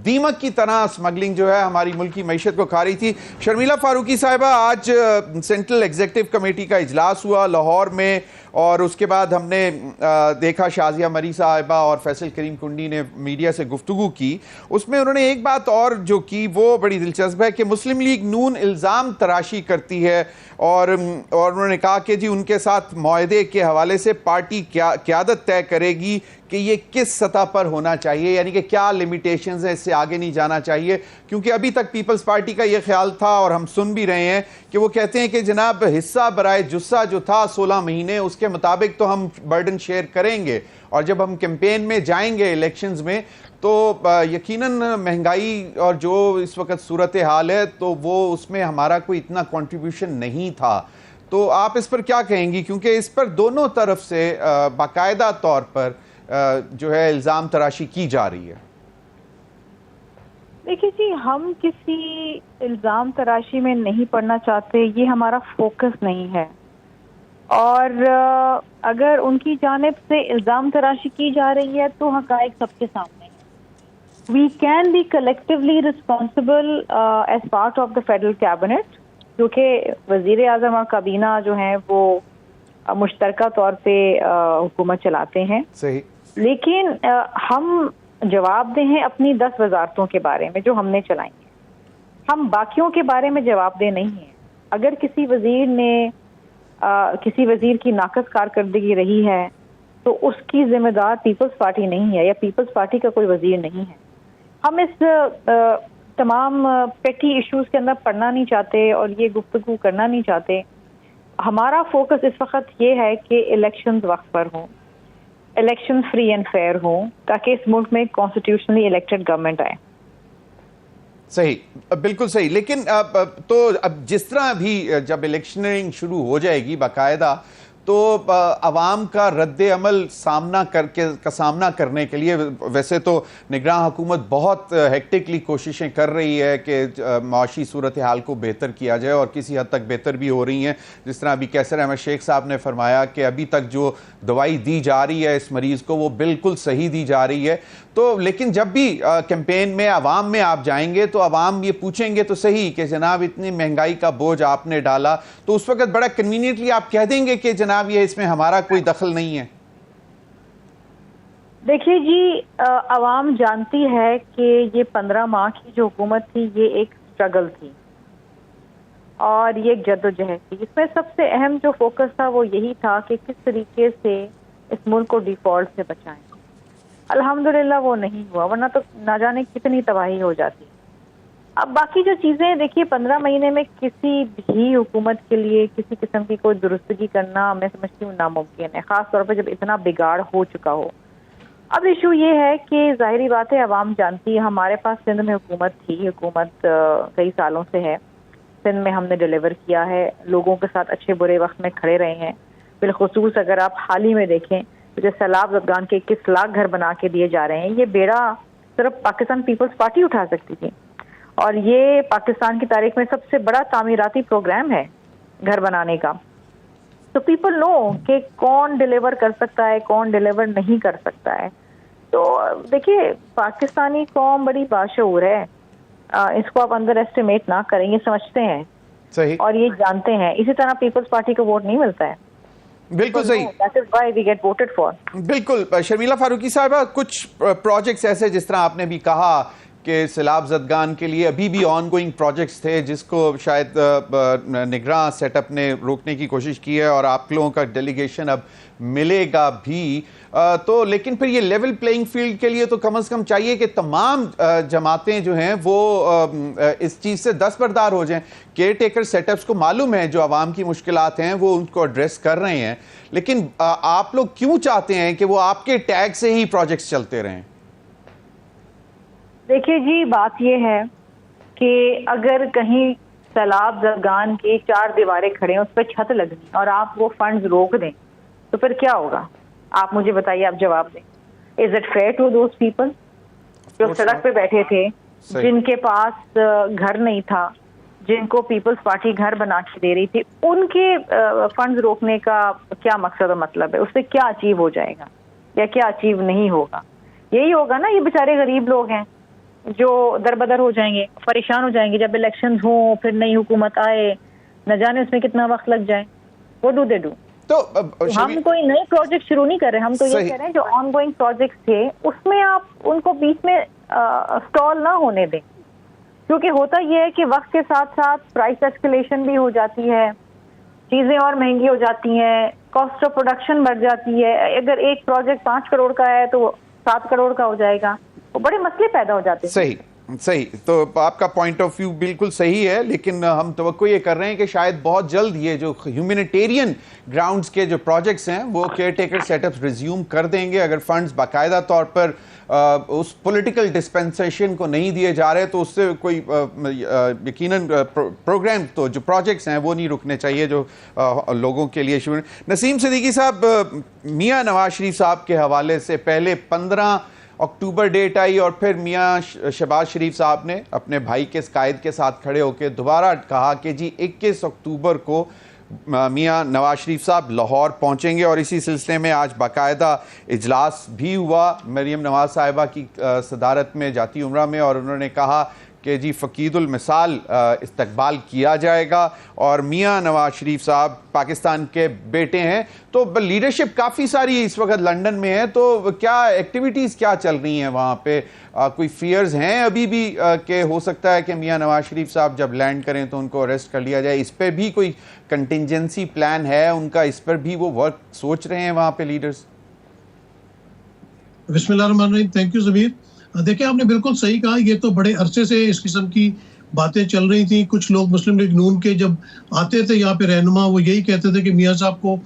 Speaker 1: दीमक की तरह स्मगलिंग जो है हमारी मुल्क की मईशत को खा रही थी। शर्मिला फारूकी साहिबा, आज सेंट्रल एग्जीक्यूटिव कमेटी का इजलास हुआ लाहौर में, और उसके बाद हमने देखा शाजिया मरी साहिबा और फैसल करीम कुंडी ने मीडिया से गुफ्तगू की। उसमें उन्होंने एक बात और जो की वो बड़ी दिलचस्प है कि मुस्लिम लीग नून इल्ज़ाम तराशी करती है, और उन्होंने कहा कि जी उनके साथ मुआहदे के हवाले से पार्टी क़यादत तय करेगी कि ये किस सतह पर होना चाहिए, यानी कि क्या लिमिटेशंस हैं, इससे आगे नहीं जाना चाहिए। क्योंकि अभी तक पीपल्स पार्टी का ये ख्याल था, और हम सुन भी रहे हैं कि वो कहते हैं कि जनाब हिस्सा बराए जुस्सा जो था 16 महीने, उसके मुताबिक तो हम बर्डन शेयर करेंगे, और जब हम कैंपेन में जाएंगे इलेक्शंस में तो यकीनन महंगाई और जो इस वक्त सूरत हाल है, तो वो उसमें हमारा कोई इतना कंट्रीब्यूशन नहीं था। तो आप इस पर क्या कहेंगी, क्योंकि इस पर दोनों तरफ से बाकायदा तौर पर जो है इल्ज़ाम तराशी की जा रही है।
Speaker 4: देखिए जी, हम किसी इल्ज़ाम तराशी में नहीं पड़ना चाहते, ये हमारा फोकस नहीं है। और अगर उनकी जानिब से इल्ज़ाम तराशी की जा रही है तो हक़ाइक़ सबके सामने है। We can be collectively responsible as part of the federal cabinet, जो कि वज़ीर आज़म और काबीना जो हैं वो मुश्तरका तौर पे हुकूमत चलाते हैं।
Speaker 1: सही। लेकिन
Speaker 4: हम जवाबदेह हैं अपनी 10 वजारतों के बारे में जो हमने चलाई हैं, हम बाकियों के बारे में जवाबदेह नहीं हैं। अगर किसी वजीर ने किसी वजीर की नाकस कारकर्दगी रही है तो उसकी जिम्मेदार पीपल्स पार्टी नहीं है, या पीपल्स पार्टी का कोई वजीर नहीं है। हम इस तमाम पेटी इश्यूज के अंदर पढ़ना नहीं चाहते और ये गुफ्तगू करना नहीं चाहते। हमारा फोकस इस वक्त ये है कि इलेक्शंस वक्त पर हों, इलेक्शन फ्री एंड फेयर हो, ताकि इस मुल्क में कॉन्स्टिट्यूशनली इलेक्टेड गवर्नमेंट आए।
Speaker 1: सही, बिल्कुल सही। लेकिन अब जिस तरह भी जब इलेक्शनिंग शुरू हो जाएगी बाकायदा, तो अवाम का रद्द अमल सामना करने के लिए वैसे तो निगरान हुकूमत बहुत हेक्टिकली कोशिशें कर रही है कि माशी सूरत हाल को बेहतर किया जाए, और किसी हद तक बेहतर भी हो रही हैं। जिस तरह अभी कैसर अहमद शेख साहब ने फरमाया कि अभी तक जो दवाई दी जा रही है इस मरीज़ को वो बिल्कुल सही दी जा रही है। तो लेकिन जब भी कैंपेन में आवाम में आप जाएंगे तो आवाम ये पूछेंगे तो सही कि जनाब इतनी महंगाई का बोझ आपने डाला, तो उस वक्त बड़ा कन्वीनियंटली आप कह देंगे कि जनाब ये इसमें हमारा कोई दखल नहीं है।
Speaker 4: देखिए जी, आवाम जानती है कि ये 15 माह की जो हुकूमत थी ये एक स्ट्रगल थी और ये एक जद्दोजहद थी। इसमें सबसे अहम जो फोकस था वो यही था कि किस तरीके से इस मुल्क को डिफॉल्ट से बचाएं। अल्हम्दुलिल्लाह वो नहीं हुआ, वरना तो ना जाने कितनी तबाही हो जाती। अब बाकी जो चीज़ें देखिए, 15 महीने में किसी भी हुकूमत के लिए किसी किस्म की कोई दुरुस्तगी करना मैं समझती हूँ नामुमकिन है, ख़ास तौर पर जब इतना बिगाड़ हो चुका हो। अब इशू ये है कि ज़ाहिरी बात है, आवाम जानती है, हमारे पास सिंध में हुकूमत थी, हुकूमत कई सालों से है, सिंध में हमने डिलीवर किया है, लोगों के साथ अच्छे बुरे वक्त में खड़े रहे हैं। बिलखुसूस अगर आप हाल ही में देखें तो जैसे सैलाब अफगान के 21 लाख घर बना के दिए जा रहे हैं, ये बेड़ा सिर्फ पाकिस्तान पीपल्स पार्टी उठा सकती थी, और ये पाकिस्तान की तारीख में सबसे बड़ा तामीराती प्रोग्राम है घर बनाने का। तो पीपल नो कि कौन डिलीवर कर सकता है, कौन डिलीवर नहीं कर सकता है। तो देखिए, पाकिस्तानी कौम बड़ी बाशऊर है, इसको आप अंडर एस्टिमेट ना करें, ये समझते हैं।
Speaker 1: सही।
Speaker 4: और ये जानते हैं, इसी तरह पीपल्स पार्टी को वोट नहीं मिलता है।
Speaker 1: बिल्कुल सही।
Speaker 4: That is why we get voted for.
Speaker 1: बिल्कुल। शर्मिला फारूकी साहिबा, कुछ प्रोजेक्ट्स ऐसे जिस तरह आपने भी कहा कि सैलाब ज़दगान के लिए अभी भी ऑनगोइंग प्रोजेक्ट्स थे जिसको शायद निगरां सेटअप ने रोकने की कोशिश की है और आप लोगों का डेलीगेशन अब मिलेगा भी, तो लेकिन फिर ये लेवल प्लेइंग फील्ड के लिए तो कम से कम चाहिए कि तमाम जमातें जो हैं वो इस चीज़ से दस्तबरदार हो जाएं। केयर टेकर सेटअप्स को मालूम है जो आवाम की मुश्किलात हैं वो उनको एड्रेस कर रहे हैं, लेकिन आप लोग क्यों चाहते हैं कि वो आपके टैग से ही प्रोजेक्ट्स चलते रहें?
Speaker 4: देखिए जी, बात यह है कि अगर कहीं सैलाब ज़दगान की 4 दीवारें खड़े हैं, उस पर छत लगनी और आप वो फंड्स रोक दें तो फिर क्या होगा? आप मुझे बताइए, आप जवाब दें। Is it fair to those people जो सड़क पे बैठे थे, जिनके पास घर नहीं था, जिनको पीपल्स पार्टी घर बना के दे रही थी, उनके फंड्स रोकने का क्या मकसद और मतलब है? उससे क्या अचीव हो जाएगा या क्या अचीव नहीं होगा? यही होगा ना, ये बेचारे गरीब लोग हैं जो दरबदर हो जाएंगे, परेशान हो जाएंगे जब इलेक्शंस हो, फिर नई हुकूमत आए, न जाने उसमें कितना वक्त लग जाए। What do they do?
Speaker 1: तो
Speaker 4: हम कोई नए प्रोजेक्ट शुरू नहीं कर रहे, हम तो ये कह रहे हैं जो ऑनगोइंग प्रोजेक्ट्स थे उसमें आप उनको बीच में स्टॉल ना होने दें, क्योंकि होता ये है कि वक्त के साथ साथ प्राइस एस्केलेशन भी हो जाती है, चीजें और महंगी हो जाती हैं, कॉस्ट ऑफ प्रोडक्शन बढ़ जाती है। अगर एक प्रोजेक्ट 5 करोड़ का है तो 7 करोड़ का हो जाएगा, वो बड़े मसले पैदा हो जाते हैं।
Speaker 1: सही सही, तो आपका पॉइंट ऑफ व्यू बिल्कुल सही है, लेकिन हम तवक्को ये कर रहे हैं कि शायद बहुत जल्द ये जो ह्यूमैनिटेरियन ग्राउंड्स के जो प्रोजेक्ट्स हैं वो केयर टेकर सेटअप्स रिज्यूम कर देंगे। अगर फंड्स बाकायदा तौर पर उस पॉलिटिकल डिस्पेंसेशन को नहीं दिए जा रहे तो उससे कोई यकीनन प्रोग्राम तो जो प्रोजेक्ट्स हैं वो नहीं रुकने चाहिए जो लोगों के लिए शुरू। नसीम सिद्दीकी साहब, मियां नवाज शरीफ साहब के हवाले से पहले 15 अक्टूबर डेट आई और फिर मियां शहबाज शरीफ साहब ने अपने भाई के कायद के साथ खड़े होकर दोबारा कहा कि जी 21 अक्टूबर को मियां नवाज शरीफ साहब लाहौर पहुंचेंगे और इसी सिलसिले में आज बाकायदा इजलास भी हुआ मरीम नवाज साहिबा की सदारत में जाती उम्रा में, और उन्होंने कहा कि जी फ़कीदुल मिसाल इस्तकबाल किया जाएगा और मियां नवाज शरीफ साहब पाकिस्तान के बेटे हैं। तो लीडरशिप काफ़ी सारी इस वक्त लंदन में है, तो क्या एक्टिविटीज़ क्या चल रही हैं वहाँ पे? कोई फियर्स हैं अभी भी कि हो सकता है कि मियां नवाज शरीफ साहब जब लैंड करें तो उनको अरेस्ट कर लिया जाए? इस पर भी कोई कंटिजेंसी प्लान है उनका? इस पर भी वो वर्क सोच रहे हैं वहाँ पे लीडर्स?
Speaker 5: बिस्मिल्लाहिर्रहमानिर्रहीम। थैंक यू ज़मीर। देखिए, आपने बिल्कुल सही कहा, ये तो बड़े अरसे से इस किस्म की बातें चल रही थी। कुछ लोग मुस्लिम लीग नून के जब आते थे यहाँ पे रहनुमा, वो यही कहते थे कि मियाँ साहब को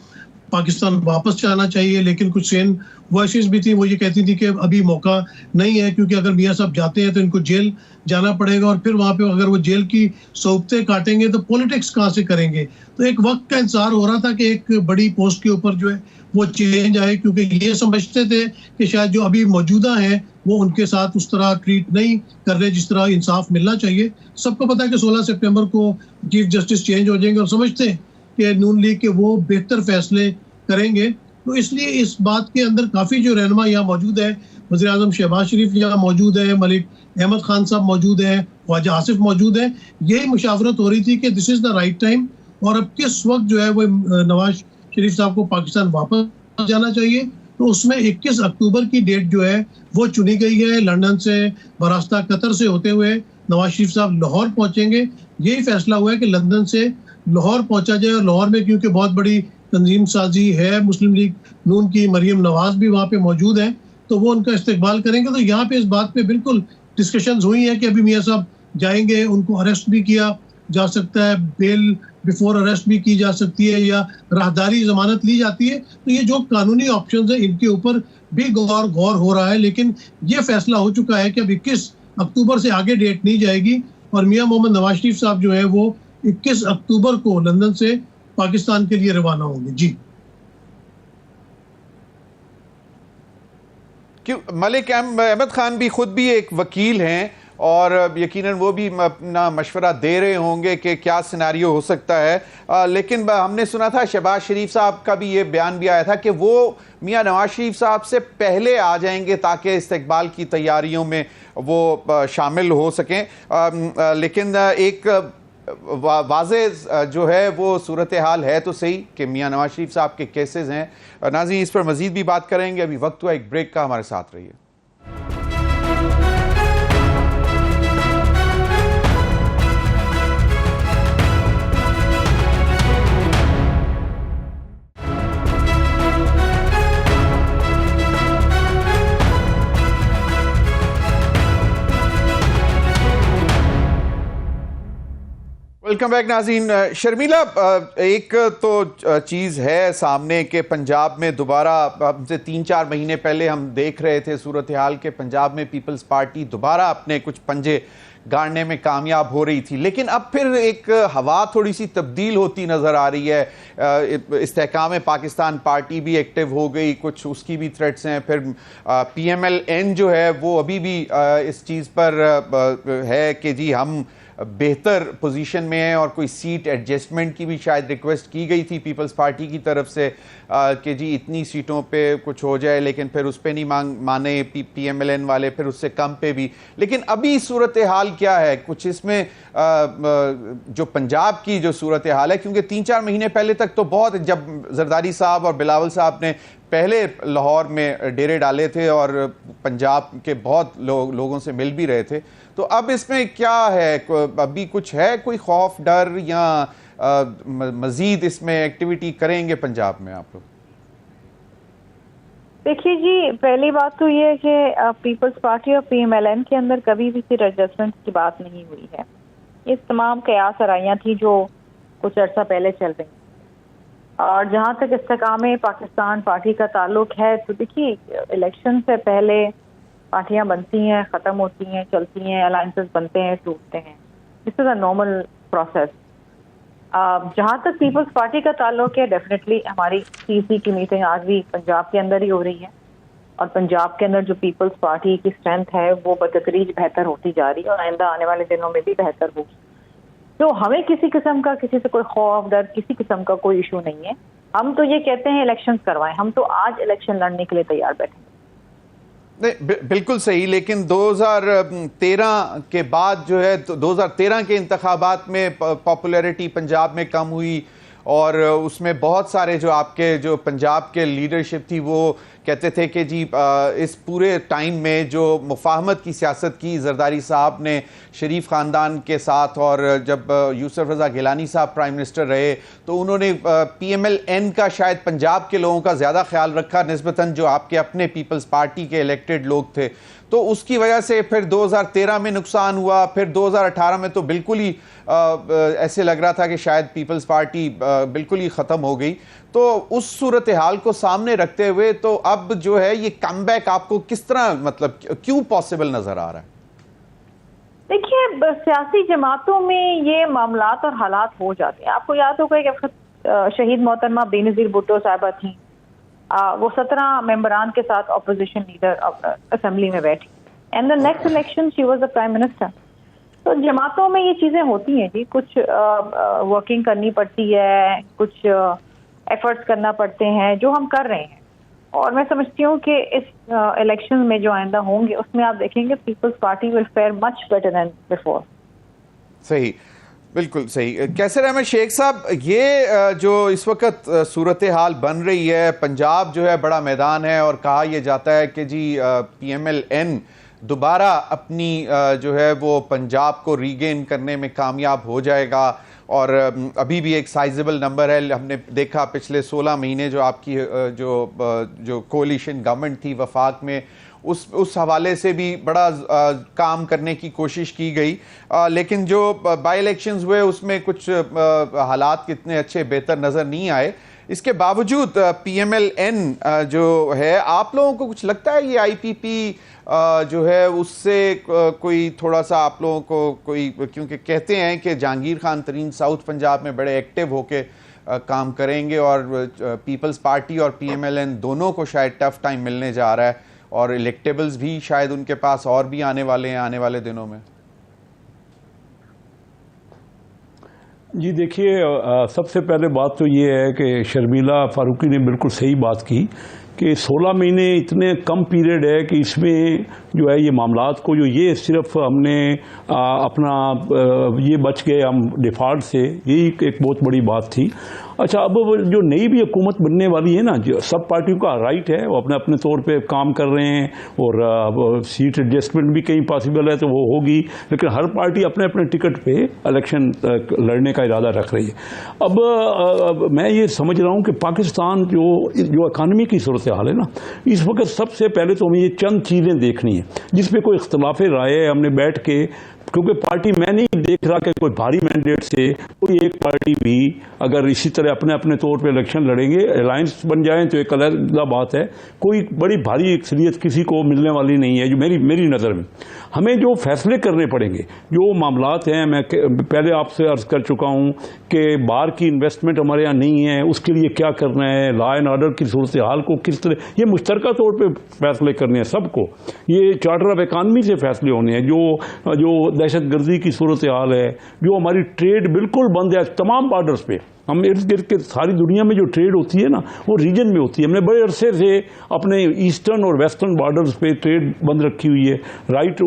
Speaker 5: पाकिस्तान वापस जाना चाहिए, लेकिन कुछ सेन वॉइसेस भी थी, वो ये कहती थी कि अभी मौका नहीं है, क्योंकि अगर मियाँ साहब जाते हैं तो इनको जेल जाना पड़ेगा और फिर वहाँ पे अगर वो जेल की सोबतें काटेंगे तो पॉलिटिक्स कहाँ से करेंगे। तो एक वक्त का इंतजार हो रहा था कि एक बड़ी पोस्ट के ऊपर जो है वो चेंज आए, क्योंकि ये समझते थे कि शायद जो अभी मौजूदा हैं वो उनके साथ उस तरह ट्रीट नहीं कर रहे जिस तरह इंसाफ मिलना चाहिए। सबको पता है कि 16 सितंबर को चीफ जस्टिस चेंज हो जाएंगे और समझते हैं कि नून लीग के वो बेहतर फैसले करेंगे। तो इसलिए इस बात के अंदर काफ़ी जो रहनुमा यहाँ मौजूद है, वज़ीर आज़म शहबाज शरीफ यहाँ मौजूद है, मलिक अहमद खान साहब मौजूद है, ख्वाजा आसिफ मौजूद है, यही मुशावरत हो रही थी कि this is the right time और अब किस वक्त जो है वो नवाज शरीफ साहब को पाकिस्तान वापस जाना चाहिए। तो उसमें 21 अक्टूबर की डेट जो है वो चुनी गई है। लंदन से बरास्ता कतर से होते हुए नवाज शरीफ साहब लाहौर पहुंचेंगे। यही फैसला हुआ है कि लंदन से लाहौर पहुंचा जाए और लाहौर में क्योंकि बहुत बड़ी तंजीम साजी है मुस्लिम लीग नून की, मरीम नवाज भी वहाँ पे मौजूद है, तो वो उनका इस्तकबाल करेंगे। तो यहाँ पे इस बात पे बिल्कुल डिस्कशंस हुई है कि अभी मियाँ साहब जाएंगे, उनको अरेस्ट भी किया जा सकता है, बेल बिफोर अरेस्ट भी की जा सकती है या राहदारी जमानत ली जाती है। तो ये जो कानूनी ऑप्शंस है इनके ऊपर भी गौर हो रहा है, लेकिन ये फैसला हो चुका है कि अब 21 अक्टूबर से आगे डेट नहीं जाएगी और मियाँ मोहम्मद नवाज शरीफ साहब जो है वो 21 अक्टूबर को लंदन से पाकिस्तान के लिए रवाना होंगे। जी,
Speaker 1: क्यों मलिक अहमद खान भी खुद भी एक वकील हैं और यकीनन वो भी अपना मशवरा दे रहे होंगे कि क्या सिनारियो हो सकता है, लेकिन हमने सुना था शहबाज शरीफ साहब का भी ये बयान भी आया था कि वो मियां नवाज शरीफ साहब से पहले आ जाएंगे ताकि इस्तकबाल की तैयारियों में वो शामिल हो सकें। लेकिन एक वाज़े जो है वो सूरत हाल है तो सही कि मियां नवाज शरीफ साहब के केसेस हैं। नाज़रीन, इस पर मज़ीद भी बात करेंगे, अभी वक्त हुआ एक ब्रेक का, हमारे साथ रहिए। वेलकम बैक नाज़रीन। शर्मिला, एक तो चीज़ है सामने के पंजाब में दोबारा हमसे 3-4 महीने पहले हम देख रहे थे सूरत हाल के पंजाब में पीपल्स पार्टी दोबारा अपने कुछ पंजे गाड़ने में कामयाब हो रही थी, लेकिन अब फिर एक हवा थोड़ी सी तब्दील होती नज़र आ रही है। इस्तेहकाम पाकिस्तान पार्टी भी एक्टिव हो गई, कुछ उसकी भी थ्रेट्स हैं। फिर PMLN जो है वो अभी भी इस चीज़ पर है कि जी हम बेहतर पोजीशन में है, और कोई सीट एडजस्टमेंट की भी शायद रिक्वेस्ट की गई थी पीपल्स पार्टी की तरफ से कि जी इतनी सीटों पे कुछ हो जाए, लेकिन फिर उस पे नहीं माने PMLN वाले, फिर उससे कम पे भी। लेकिन अभी सूरत हाल क्या है कुछ इसमें जो पंजाब की जो सूरत हाल है, क्योंकि 3-4 महीने पहले तक तो बहुत, जब जरदारी साहब और बिलावल साहब ने पहले लाहौर में डेरे डाले थे और पंजाब के बहुत लोगों से मिल भी रहे थे, तो अब इसमें क्या है, अभी कुछ है कोई खौफ डर या मजीद इसमें एक्टिविटी करेंगे पंजाब में आप लोग?
Speaker 4: देखिए जी, पहली बात तो ये है कि पीपल्स पार्टी और PMLN के अंदर कभी भी सीट एडजस्टमेंट की बात नहीं हुई है। ये तमाम कयास आराइयाँ थी जो कुछ अर्सा पहले चल रही। और जहाँ तक इस्तेहकाम पाकिस्तान पार्टी का ताल्लुक है, तो देखिए इलेक्शन से पहले पार्टियां बनती हैं, ख़त्म होती हैं, चलती हैं, अलायंसेस बनते हैं, टूटते हैं। This is a normal process. जहाँ तक पीपल्स पार्टी का ताल्लुक है, डेफिनेटली हमारी CC की मीटिंग आज भी पंजाब के अंदर ही हो रही है, और पंजाब के अंदर जो पीपल्स पार्टी की स्ट्रेंथ है वो बतदरीज बेहतर होती जा रही है, और आइंदा आने वाले दिनों में भी बेहतर होगी। तो हमें किसी किस्म का, किसी से कोई खौफ डर, किसी किस्म का कोई इशू नहीं है। हम तो ये कहते हैं इलेक्शंस करवाएं, हम तो आज इलेक्शन लड़ने के लिए तैयार बैठे।
Speaker 1: नहीं, बिल्कुल सही, लेकिन 2013 के बाद जो है, 2013 के इंतखाबात में पॉपुलैरिटी पंजाब में कम हुई, और उसमें बहुत सारे जो आपके जो पंजाब के लीडरशिप थी वो कहते थे कि जी इस पूरे टाइम में जो मुफाहमत की सियासत की जरदारी साहब ने शरीफ ख़ानदान के साथ, और जब यूसुफ रज़ा गिलानी साहब प्राइम मिनिस्टर रहे तो उन्होंने PMLN का शायद पंजाब के लोगों का ज़्यादा ख्याल रखा निस्बतन जो आपके अपने पीपल्स पार्टी के इलेक्टेड लोग थे। तो उसकी वजह से फिर 2013 में नुकसान हुआ, फिर 2018 में तो बिल्कुल ही ऐसे लग रहा था कि शायद पीपल्स पार्टी बिल्कुल ही ख़त्म हो गई। तो उस सूरत हाल को सामने रखते हुए तो अब जो है ये कमबैक आपको किस तरह, मतलब क्यों पॉसिबल नज़र आ रहा है?
Speaker 4: देखिए, सियासी जमातों में ये मामलात और हालात हो जाते हैं। आपको याद होगा कि शहीद मोहतरमा बेनज़ीर भुट्टो साहिबा थी, वो 17 मेंबरान के साथ अपोजिशन लीडर असेंबली में बैठी, and the next election she was the prime minister. तो जमातों में ये चीज़ें होती हैं जी, कुछ वर्किंग करनी पड़ती है, कुछ एफर्ट्स करना पड़ते हैं, जो हम कर रहे हैं। और मैं समझती हूँ कि इस इलेक्शन में जो आइंदा होंगे उसमें आप देखेंगे Peoples Party will fare much better than before.
Speaker 1: सही, बिल्कुल सही। कैसर अहमद शेख साहब, ये जो इस वक्त सूरत हाल बन रही है, पंजाब जो है बड़ा मैदान है, और कहा यह जाता है कि जी PMLN दोबारा अपनी जो है वो पंजाब को रीगेन करने में कामयाब हो जाएगा, और अभी भी एक साइजेबल नंबर है। हमने देखा पिछले 16 महीने जो आपकी जो कोलिशन गवर्नमेंट थी वफाक में, उस हवाले से भी बड़ा काम करने की कोशिश की गई, लेकिन जो बाई इलेक्शंस हुए उसमें कुछ हालात कितने अच्छे बेहतर नज़र नहीं आए। इसके बावजूद PMLN जो है, आप लोगों को कुछ लगता है ये IPP जो है उससे कोई थोड़ा सा आप लोगों को कोई, क्योंकि कहते हैं कि जहांगीर खान तरीन साउथ पंजाब में बड़े एक्टिव होके काम करेंगे, और पीपल्स पार्टी और PMLN दोनों को शायद टफ टाइम मिलने जा रहा है, और इलेक्टेबल्स भी शायद उनके पास और भी आने वाले हैं आने वाले दिनों में।
Speaker 3: जी देखिए, सबसे पहले बात तो ये है कि शर्मिला फारूकी ने बिल्कुल सही बात की कि 16 महीने इतने कम पीरियड है कि इसमें जो है ये मामलात को जो ये सिर्फ हमने अपना ये बच गए हम डिफ़ॉल्ट से, यही एक बहुत बड़ी बात थी। अच्छा, अब जो नई भी हुकूमत बनने वाली है ना, जो सब पार्टियों का राइट है, वो अपने अपने तौर पे काम कर रहे हैं और सीट एडजस्टमेंट भी कहीं पॉसिबल है तो वो होगी, लेकिन हर पार्टी अपने अपने टिकट पे इलेक्शन लड़ने का इरादा रख रही है। अब मैं ये समझ रहा हूँ कि पाकिस्तान जो इकानमी की सूरत हाल है ना, इस वक्त सबसे पहले तो हमें ये चंद चीज़ें देखनी है जिस पे कोई इख्तलाफ राय है। हमने बैठ के, क्योंकि पार्टी मैं नहीं देख रहा कि कोई भारी मैंडेट से कोई एक पार्टी भी अगर इसी तरह अपने अपने तौर पे इलेक्शन लड़ेंगे, अलायंस बन जाएं तो एक अलग बात है, कोई बड़ी भारी अक्सरियत किसी को मिलने वाली नहीं है जो मेरी नज़र में। हमें जो फैसले करने पड़ेंगे, जो मामलात हैं, मैं पहले आपसे अर्ज कर चुका हूँ कि बाहर की इन्वेस्टमेंट हमारे यहाँ नहीं है, उसके लिए क्या करना है, लॉ एंड ऑर्डर की सूरत हाल को किस तरह, ये मुश्तरका तौर पे फैसले करने हैं सबको। ये चार्टर ऑफ इकानमी से फैसले होने हैं, जो दहशतगर्दी की सूरत हाल है, जो हमारी ट्रेड बिल्कुल बंद है तमाम बॉर्डर्स पे। हम इर्द गिर्द के सारी दुनिया में जो ट्रेड होती है ना, वो रीजन में होती है। हमने बड़े अरसे से अपने ईस्टर्न और वेस्टर्न बॉर्डर्स पे ट्रेड बंद रखी हुई है। राइट,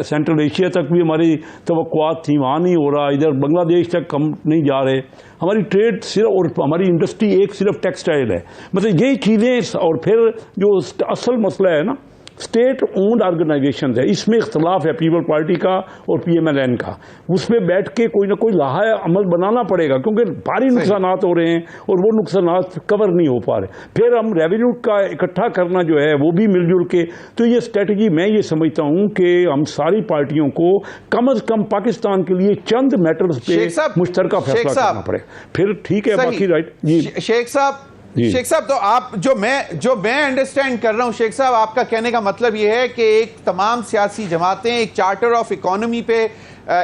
Speaker 3: सेंट्रल एशिया तक भी हमारी तवक्कुआत थी, वहाँ नहीं हो रहा, इधर बांग्लादेश तक हम नहीं जा रहे। हमारी ट्रेड सिर्फ, और हमारी इंडस्ट्री एक सिर्फ टेक्सटाइल है। मतलब यही चीज़ें, और फिर जो असल मसला है ना, स्टेट ओन्ड ऑर्गेनाइजेशन है, इसमें इख्तलाफ है पीपल पार्टी का और PMLN का। उसमें बैठ के कोई ना कोई लाहा अमल बनाना पड़ेगा, क्योंकि भारी नुकसानात हो रहे हैं और वो नुकसानात कवर नहीं हो पा रहे। फिर हम रेवेन्यू का इकट्ठा करना जो है वो भी मिलजुल के, तो ये स्ट्रेटजी मैं ये समझता हूँ कि हम सारी पार्टियों को कम अज कम पाकिस्तान के लिए चंद मैटर्स पे मुश्तरका फैसला करना पड़ेगा। फिर ठीक है, बाकी राइट जी
Speaker 1: शेख साहब, तो आप जो मैं अंडरस्टैंड कर रहा हूं, शेख साहब आपका कहने का मतलब यह है कि एक तमाम सियासी जमातें एक चार्टर ऑफ इकोनॉमी पे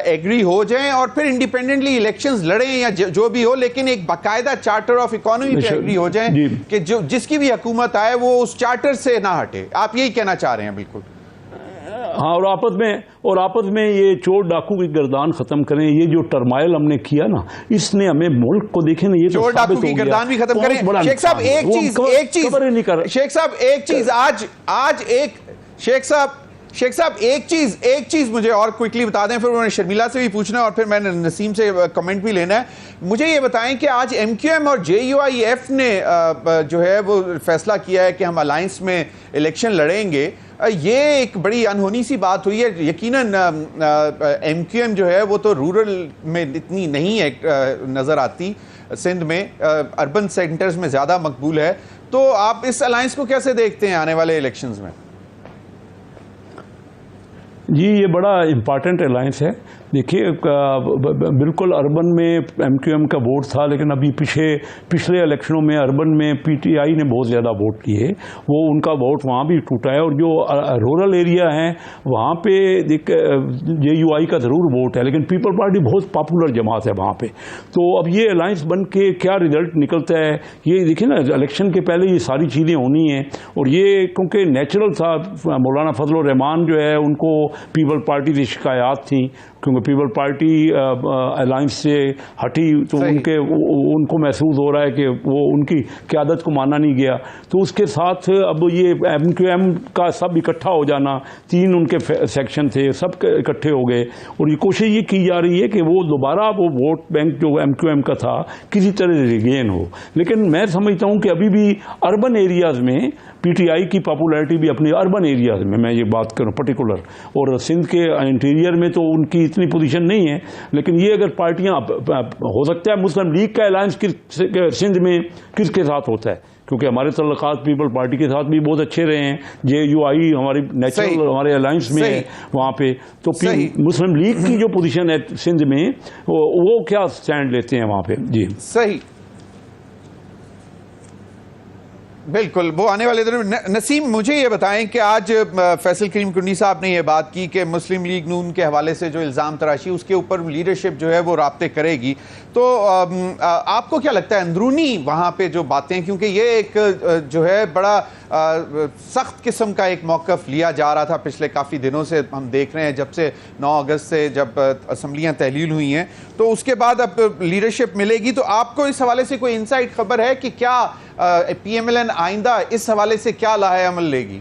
Speaker 1: एग्री हो जाएं और फिर इंडिपेंडेंटली इलेक्शंस लड़ें या जो भी हो, लेकिन एक बाकायदा चार्टर ऑफ इकोनॉमी पे एग्री हो जाएं कि जो जिसकी भी हुकूमत आए वो उस चार्टर से ना हटे। आप यही कहना चाह रहे हैं? बिल्कुल
Speaker 3: हाँ, और आपस में ये चोर डाकू की गर्दान खत्म करें। ये जो टर्माइल हमने किया ना, इसने हमें मुल्क को देखें ना, ये
Speaker 1: चोर डाकू की गर्दान भी खत्म करें। शेख साहब एक चीज मुझे और क्विकली बता दें, फिर उन्होंने शर्मिला से भी पूछना है और फिर मैंने नसीम से कमेंट भी लेना है। मुझे ये बताएं कि आज MQM और JUIF ने जो है वो फैसला किया है कि हम अलायंस में इलेक्शन लड़ेंगे। ये एक बड़ी अनहोनी सी बात हुई है। यकीनन MQM जो है वो तो रूरल में इतनी नहीं है नज़र आती, सिंध में अर्बन सेंटर्स में ज़्यादा मकबूल है। तो आप इस अलायंस को कैसे देखते हैं आने वाले इलेक्शंस में?
Speaker 3: जी, ये बड़ा इम्पॉर्टेंट अलायंस है। देखिए, बिल्कुल अर्बन में MQM का वोट था, लेकिन अभी पिछले इलेक्शनों में अर्बन में PTI ने बहुत ज़्यादा वोट लिए, वो उनका वोट वहाँ भी टूटा है। और जो रूरल एरिया हैं वहाँ पे JUI का ज़रूर वोट है, लेकिन पीपल पार्टी बहुत पॉपुलर जमात है वहाँ पे। तो अब ये अलायंस बन के क्या रिजल्ट निकलता है, ये देखिए ना, इलेक्शन के पहले ये सारी चीज़ें होनी हैं। और ये क्योंकि नेचुरल था, मौलाना फजल रहमान जो है उनको पीपल पार्टी से शिकायत थी, क्योंकि पीपल पार्टी अलायंस से हटी तो उनको महसूस हो रहा है कि वो उनकी क़यादत को माना नहीं गया। तो उसके साथ अब ये MQM का सब इकट्ठा हो जाना, 3 उनके सेक्शन थे, सब इकट्ठे हो गए और ये कोशिश ये की जा रही है कि वो दोबारा वो वोट बैंक जो MQM का था किसी तरह रिगेन हो। लेकिन मैं समझता हूँ कि अभी भी अर्बन एरियाज़ में PTI की पॉपुलैरिटी भी अपनी अर्बन एरियाज़ में, मैं ये बात करूँ पर्टिकुलर, और सिंध के इंटीरियर में तो उनकी इतनी पोजीशन नहीं है। लेकिन ये अगर पार्टियां, हो सकता है मुस्लिम लीग का अलायंस सिंध में किसके साथ होता है, क्योंकि हमारे तल्लुकात पीपल पार्टी के साथ भी बहुत अच्छे रहे हैं। JUI हमारी नेचुरल हमारे अलायंस में है वहाँ पे। तो मुस्लिम लीग की जो पोजीशन है सिंध में, वो क्या स्टैंड लेते हैं वहाँ पे? जी
Speaker 1: सही, बिल्कुल, वो आने वाले दिनों में। नसीम, मुझे ये बताएं कि आज फैसल करीम कुन्नी साहब ने ये बात की कि मुस्लिम लीग नून के हवाले से जो इल्ज़ाम तराशी उसके ऊपर लीडरशिप जो है वो राब्ते करेगी। तो आपको क्या लगता है अंदरूनी वहाँ पे जो बातें, क्योंकि ये एक जो है बड़ा सख्त किस्म का एक मौक़िफ़ लिया जा रहा था पिछले काफ़ी दिनों से, हम देख रहे हैं जब से 9 अगस्त से जब असम्बलियाँ तहलील हुई हैं, तो उसके बाद अब लीडरशिप मिलेगी। तो आपको इस हवाले से कोई इनसाइट खबर है कि क्या PMLN आइंदा इस हवाले से क्या लाहे अमल लेगी?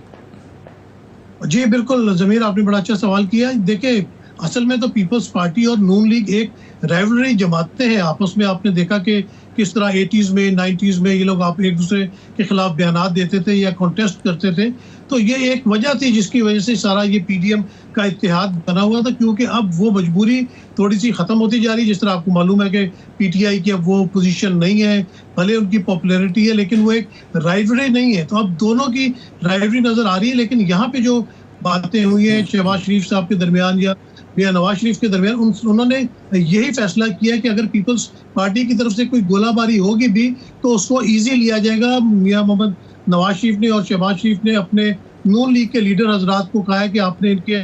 Speaker 5: जी बिल्कुल ज़मीर, आपने बड़ा अच्छा सवाल किया। देखिए, असल में तो पीपल्स पार्टी और नून लीग एक राइवलरी जमाते हैं आपस में। आपने देखा कि किस तरह 80s में 90s में ये लोग आप एक दूसरे के खिलाफ बयानात देते थे या कॉन्टेस्ट करते थे। तो ये एक वजह थी जिसकी वजह से सारा ये PDM का इत्तेहाद बना हुआ था, क्योंकि अब वो मजबूरी थोड़ी सी ख़त्म होती जा रही है। जिस तरह आपको मालूम है कि PTI की अब वो पोजीशन नहीं है, भले उनकी पॉपुलैरिटी है लेकिन वो एक राइवलरी नहीं है। तो अब दोनों की राइवलरी नज़र आ रही है। लेकिन यहाँ पे जो बातें हुई हैं शहबाज शरीफ साहब के दरमियान या मियां नवाज शरीफ के दरमियान, उन्होंने यही फैसला किया कि अगर पीपल्स पार्टी की तरफ से कोई गोलाबारी होगी भी तो उसको इजी लिया जाएगा। मियां मोहम्मद नवाज शरीफ ने और शहबाज शरीफ ने अपने नून लीग के लीडर हजरात को कहा है कि आपने इनके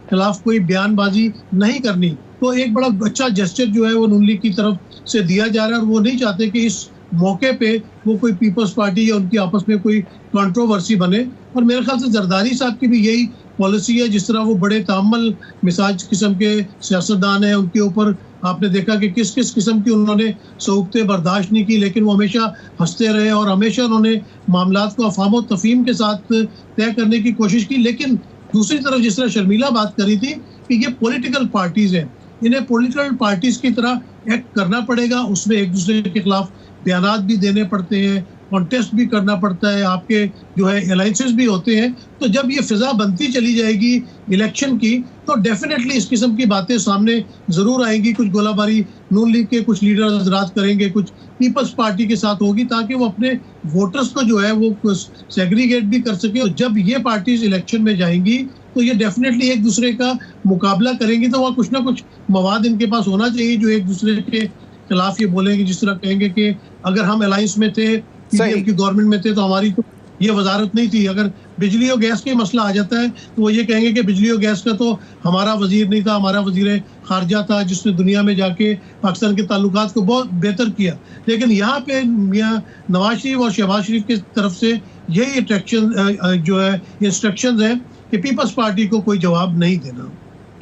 Speaker 5: खिलाफ कोई बयानबाजी नहीं करनी। तो एक बड़ा अच्छा जेस्चर जो है वो नून लीग की तरफ से दिया जा रहा है और वो नहीं चाहते कि इस मौके पे वो कोई पीपल्स पार्टी या उनकी आपस में कोई कंट्रोवर्सी बने। और मेरे ख्याल से जरदारी साहब की भी यही पॉलिसी है। जिस तरह वो बड़े तामल मिजाज किस्म के सियासतदान हैं, उनके ऊपर आपने देखा कि किस किस किस्म की उन्होंने सऊकतें बर्दाश्त नहीं की, लेकिन वो हमेशा हंसते रहे और हमेशा उन्होंने मामलात को अफाम और तफहीम के साथ तय करने की कोशिश की। लेकिन दूसरी तरफ जिस तरह शर्मिला बात करी थी कि ये पॉलिटिकल पार्टीज हैं, इन्हें पॉलिटिकल पार्टीज की तरह एक्ट करना पड़ेगा। उसमें एक दूसरे के खिलाफ बयानात भी देने पड़ते हैं, कॉन्टेस्ट भी करना पड़ता है, आपके जो है अलायंसेस भी होते हैं। तो जब ये फिजा बनती चली जाएगी इलेक्शन की तो डेफिनेटली इस किस्म की बातें सामने जरूर आएंगी। कुछ गोलाबारी नून लीग के कुछ लीडर हजरात करेंगे, कुछ पीपल्स पार्टी के साथ होगी, ताकि वो अपने वोटर्स को जो है वो सेग्रीगेट भी कर सके। और जब ये पार्टीज इलेक्शन में जाएंगी तो ये डेफिनेटली एक दूसरे का मुकाबला करेंगी। तो वहाँ कुछ ना कुछ मवाद इनके पास होना चाहिए जो एक दूसरे के खिलाफ ये बोलेंगे। जिस तरह कहेंगे कि अगर हम अलायंस में थे, PDM की गवर्नमेंट में थे, तो हमारी तो ये वजारत नहीं थी। अगर बिजली और गैस का मसला आ जाता है तो वो ये कहेंगे कि बिजली और गैस का तो हमारा वजीर नहीं था, हमारा वजीर खारजा था जिसने दुनिया में जाके पाकिस्तान के ताल्लुकात को बहुत बेहतर किया। लेकिन यहाँ पे मियां नवाज शरीफ और शहबाज शरीफ की तरफ से यही अट्रैक्शन जो है इंस्ट्रक्शंस हैं कि पीपल्स पार्टी को कोई जवाब नहीं देना।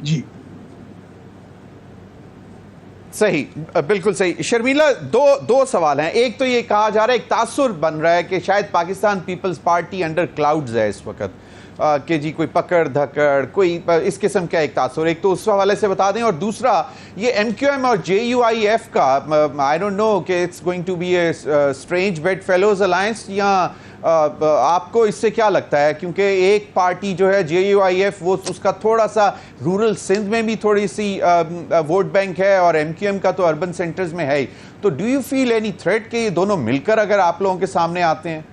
Speaker 5: जी
Speaker 1: सही, बिल्कुल सही। शर्मिला, दो सवाल हैं। एक तो ये कहा जा रहा है, एक तासुर बन रहा है कि शायद Pakistan Peoples Party under clouds है इस वक्त, कि जी कोई पकड़ धकड़ कोई इस किस्म का एक तासुर। एक तो उस हवाले से बता दें, और दूसरा ये MQM और JUIF का, आई डोंट नो कि it's going to be a strange bedfellows alliance, या आपको इससे क्या लगता है? क्योंकि एक पार्टी जो है JUIF वो उसका थोड़ा सा रूरल सिंध में भी थोड़ी सी वोट बैंक है और MQM का तो अर्बन सेंटर्स में है ही। तो do you feel any threat कि ये दोनों मिलकर अगर आप लोगों के सामने आते हैं?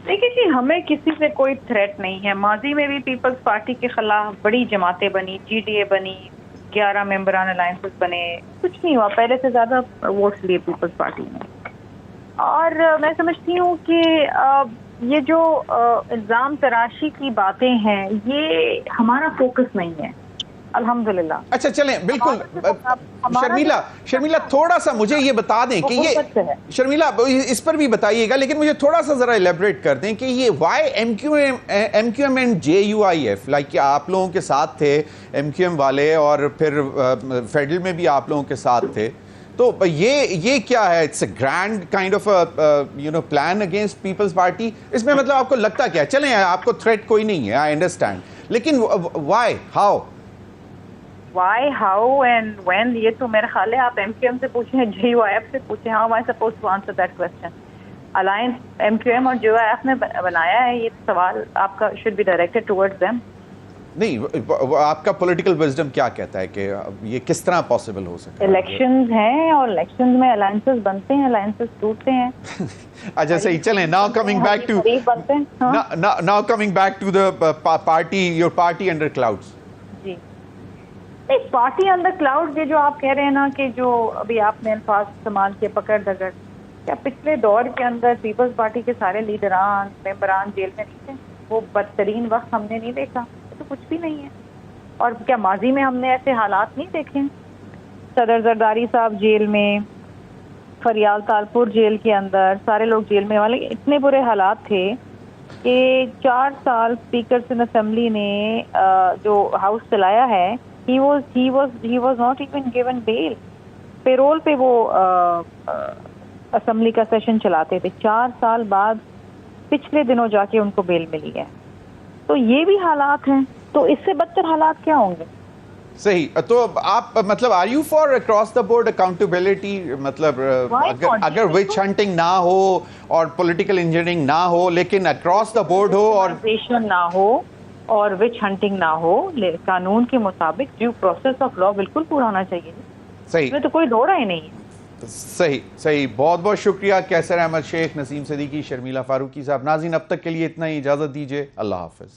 Speaker 4: देखिए जी, हमें किसी से कोई थ्रेट नहीं है। माजी में भी पीपल्स पार्टी के खिलाफ बड़ी जमातें बनी, GDA बनी, 11 मेंबरान अलायंसेस बने, कुछ नहीं हुआ। पहले से ज्यादा वोट्स लिए पीपल्स पार्टी ने। और मैं समझती हूँ कि ये जो इल्जाम तराशी की बातें हैं ये हमारा फोकस नहीं है, अल्हम्दुलिल्लाह।
Speaker 1: अच्छा चलें, बिल्कुल। शर्मिला थोड़ा सा मुझे ये बता दें कि ये, शर्मिला इस पर भी बताइएगा, लेकिन मुझे थोड़ा सा जरा इलेबरेट कर दें कि ये why MQM and JUIF, like आप लोगों के साथ थे MQM वाले और फिर फेडरल में भी आप लोगों के साथ थे, तो ये क्या है? It's a grand kind of plan against Peoples Party. इसमें मतलब आपको लगता क्या है? चलें, आपको थ्रेट कोई नहीं है, आई अंडरस्टैंड, लेकिन व्हाई,
Speaker 4: हाउ एंड व्हेन, ये तो मेरा ख्याल है आप MQM से पूछें, JUIF से पूछें। How am I suppose to answer that question? Alliance MQM और JUIF ने बनाया है, ये सवाल आपका should be directed towards them.
Speaker 1: नहीं, आपका पॉलिटिकल विजडम क्या कहता है कि ये किस तरह पॉसिबल हो सकता है?
Speaker 4: इलेक्शंस हैं और इलेक्शंस में अलायंसेस बनते हैं, अलायंसेस टूटते हैं।
Speaker 1: अच्छा सही, चलें, now coming back to the party, your party under clouds.
Speaker 4: जी, एक पार्टी अंडर क्लाउड्स, ये जो आप कह रहे हैं ना कि जो अभी आपने अल्फाज इस्तेमाल किए पकड़ धकड़, क्या पिछले दौर के अंदर पीपल्स पार्टी के सारे लीडरान मेंबरान जेल में नहीं थे? वो बदतरीन वक्त हमने नहीं देखा? तो कुछ भी नहीं है। और क्या माजी में हमने ऐसे हालात नहीं देखे? सदर जरदारी साहब जेल में, फरियाल तालपुर जेल के अंदर, सारे लोग जेल में, वाले इतने बुरे हालात थे कि 4 साल स्पीकर इन असेंबली ने जो हाउस चलाया है, he was not even given bail। Payroll पे वो असेंबली का सेशन चलाते थे, 4 साल बाद पिछले दिनों जाके उनको बेल मिली है। तो ये भी हालात हैं, तो इससे बदतर हालात क्या होंगे?
Speaker 1: सही। तो आप मतलब are you for across the board accountability? मतलब अगर विच हंटिंग ना हो और पॉलिटिकल इंजीनियरिंग ना हो, लेकिन अक्रॉस द बोर्ड हो और
Speaker 4: ना हो और विच हंटिंग ना हो, कानून के मुताबिक ड्यू प्रोसेस ऑफ लॉ बिल्कुल पूरा होना चाहिए।
Speaker 1: सही,
Speaker 4: इसमें तो कोई दो राय नहीं है।
Speaker 1: सही सही। बहुत बहुत शुक्रिया कैसर अहमद शेख, नसीम सिद्दीकी, शर्मिला फारूकी साहब। नाज़रीन, अब तक के लिए इतना ही, इजाजत दीजिए। अल्लाह हाफिज।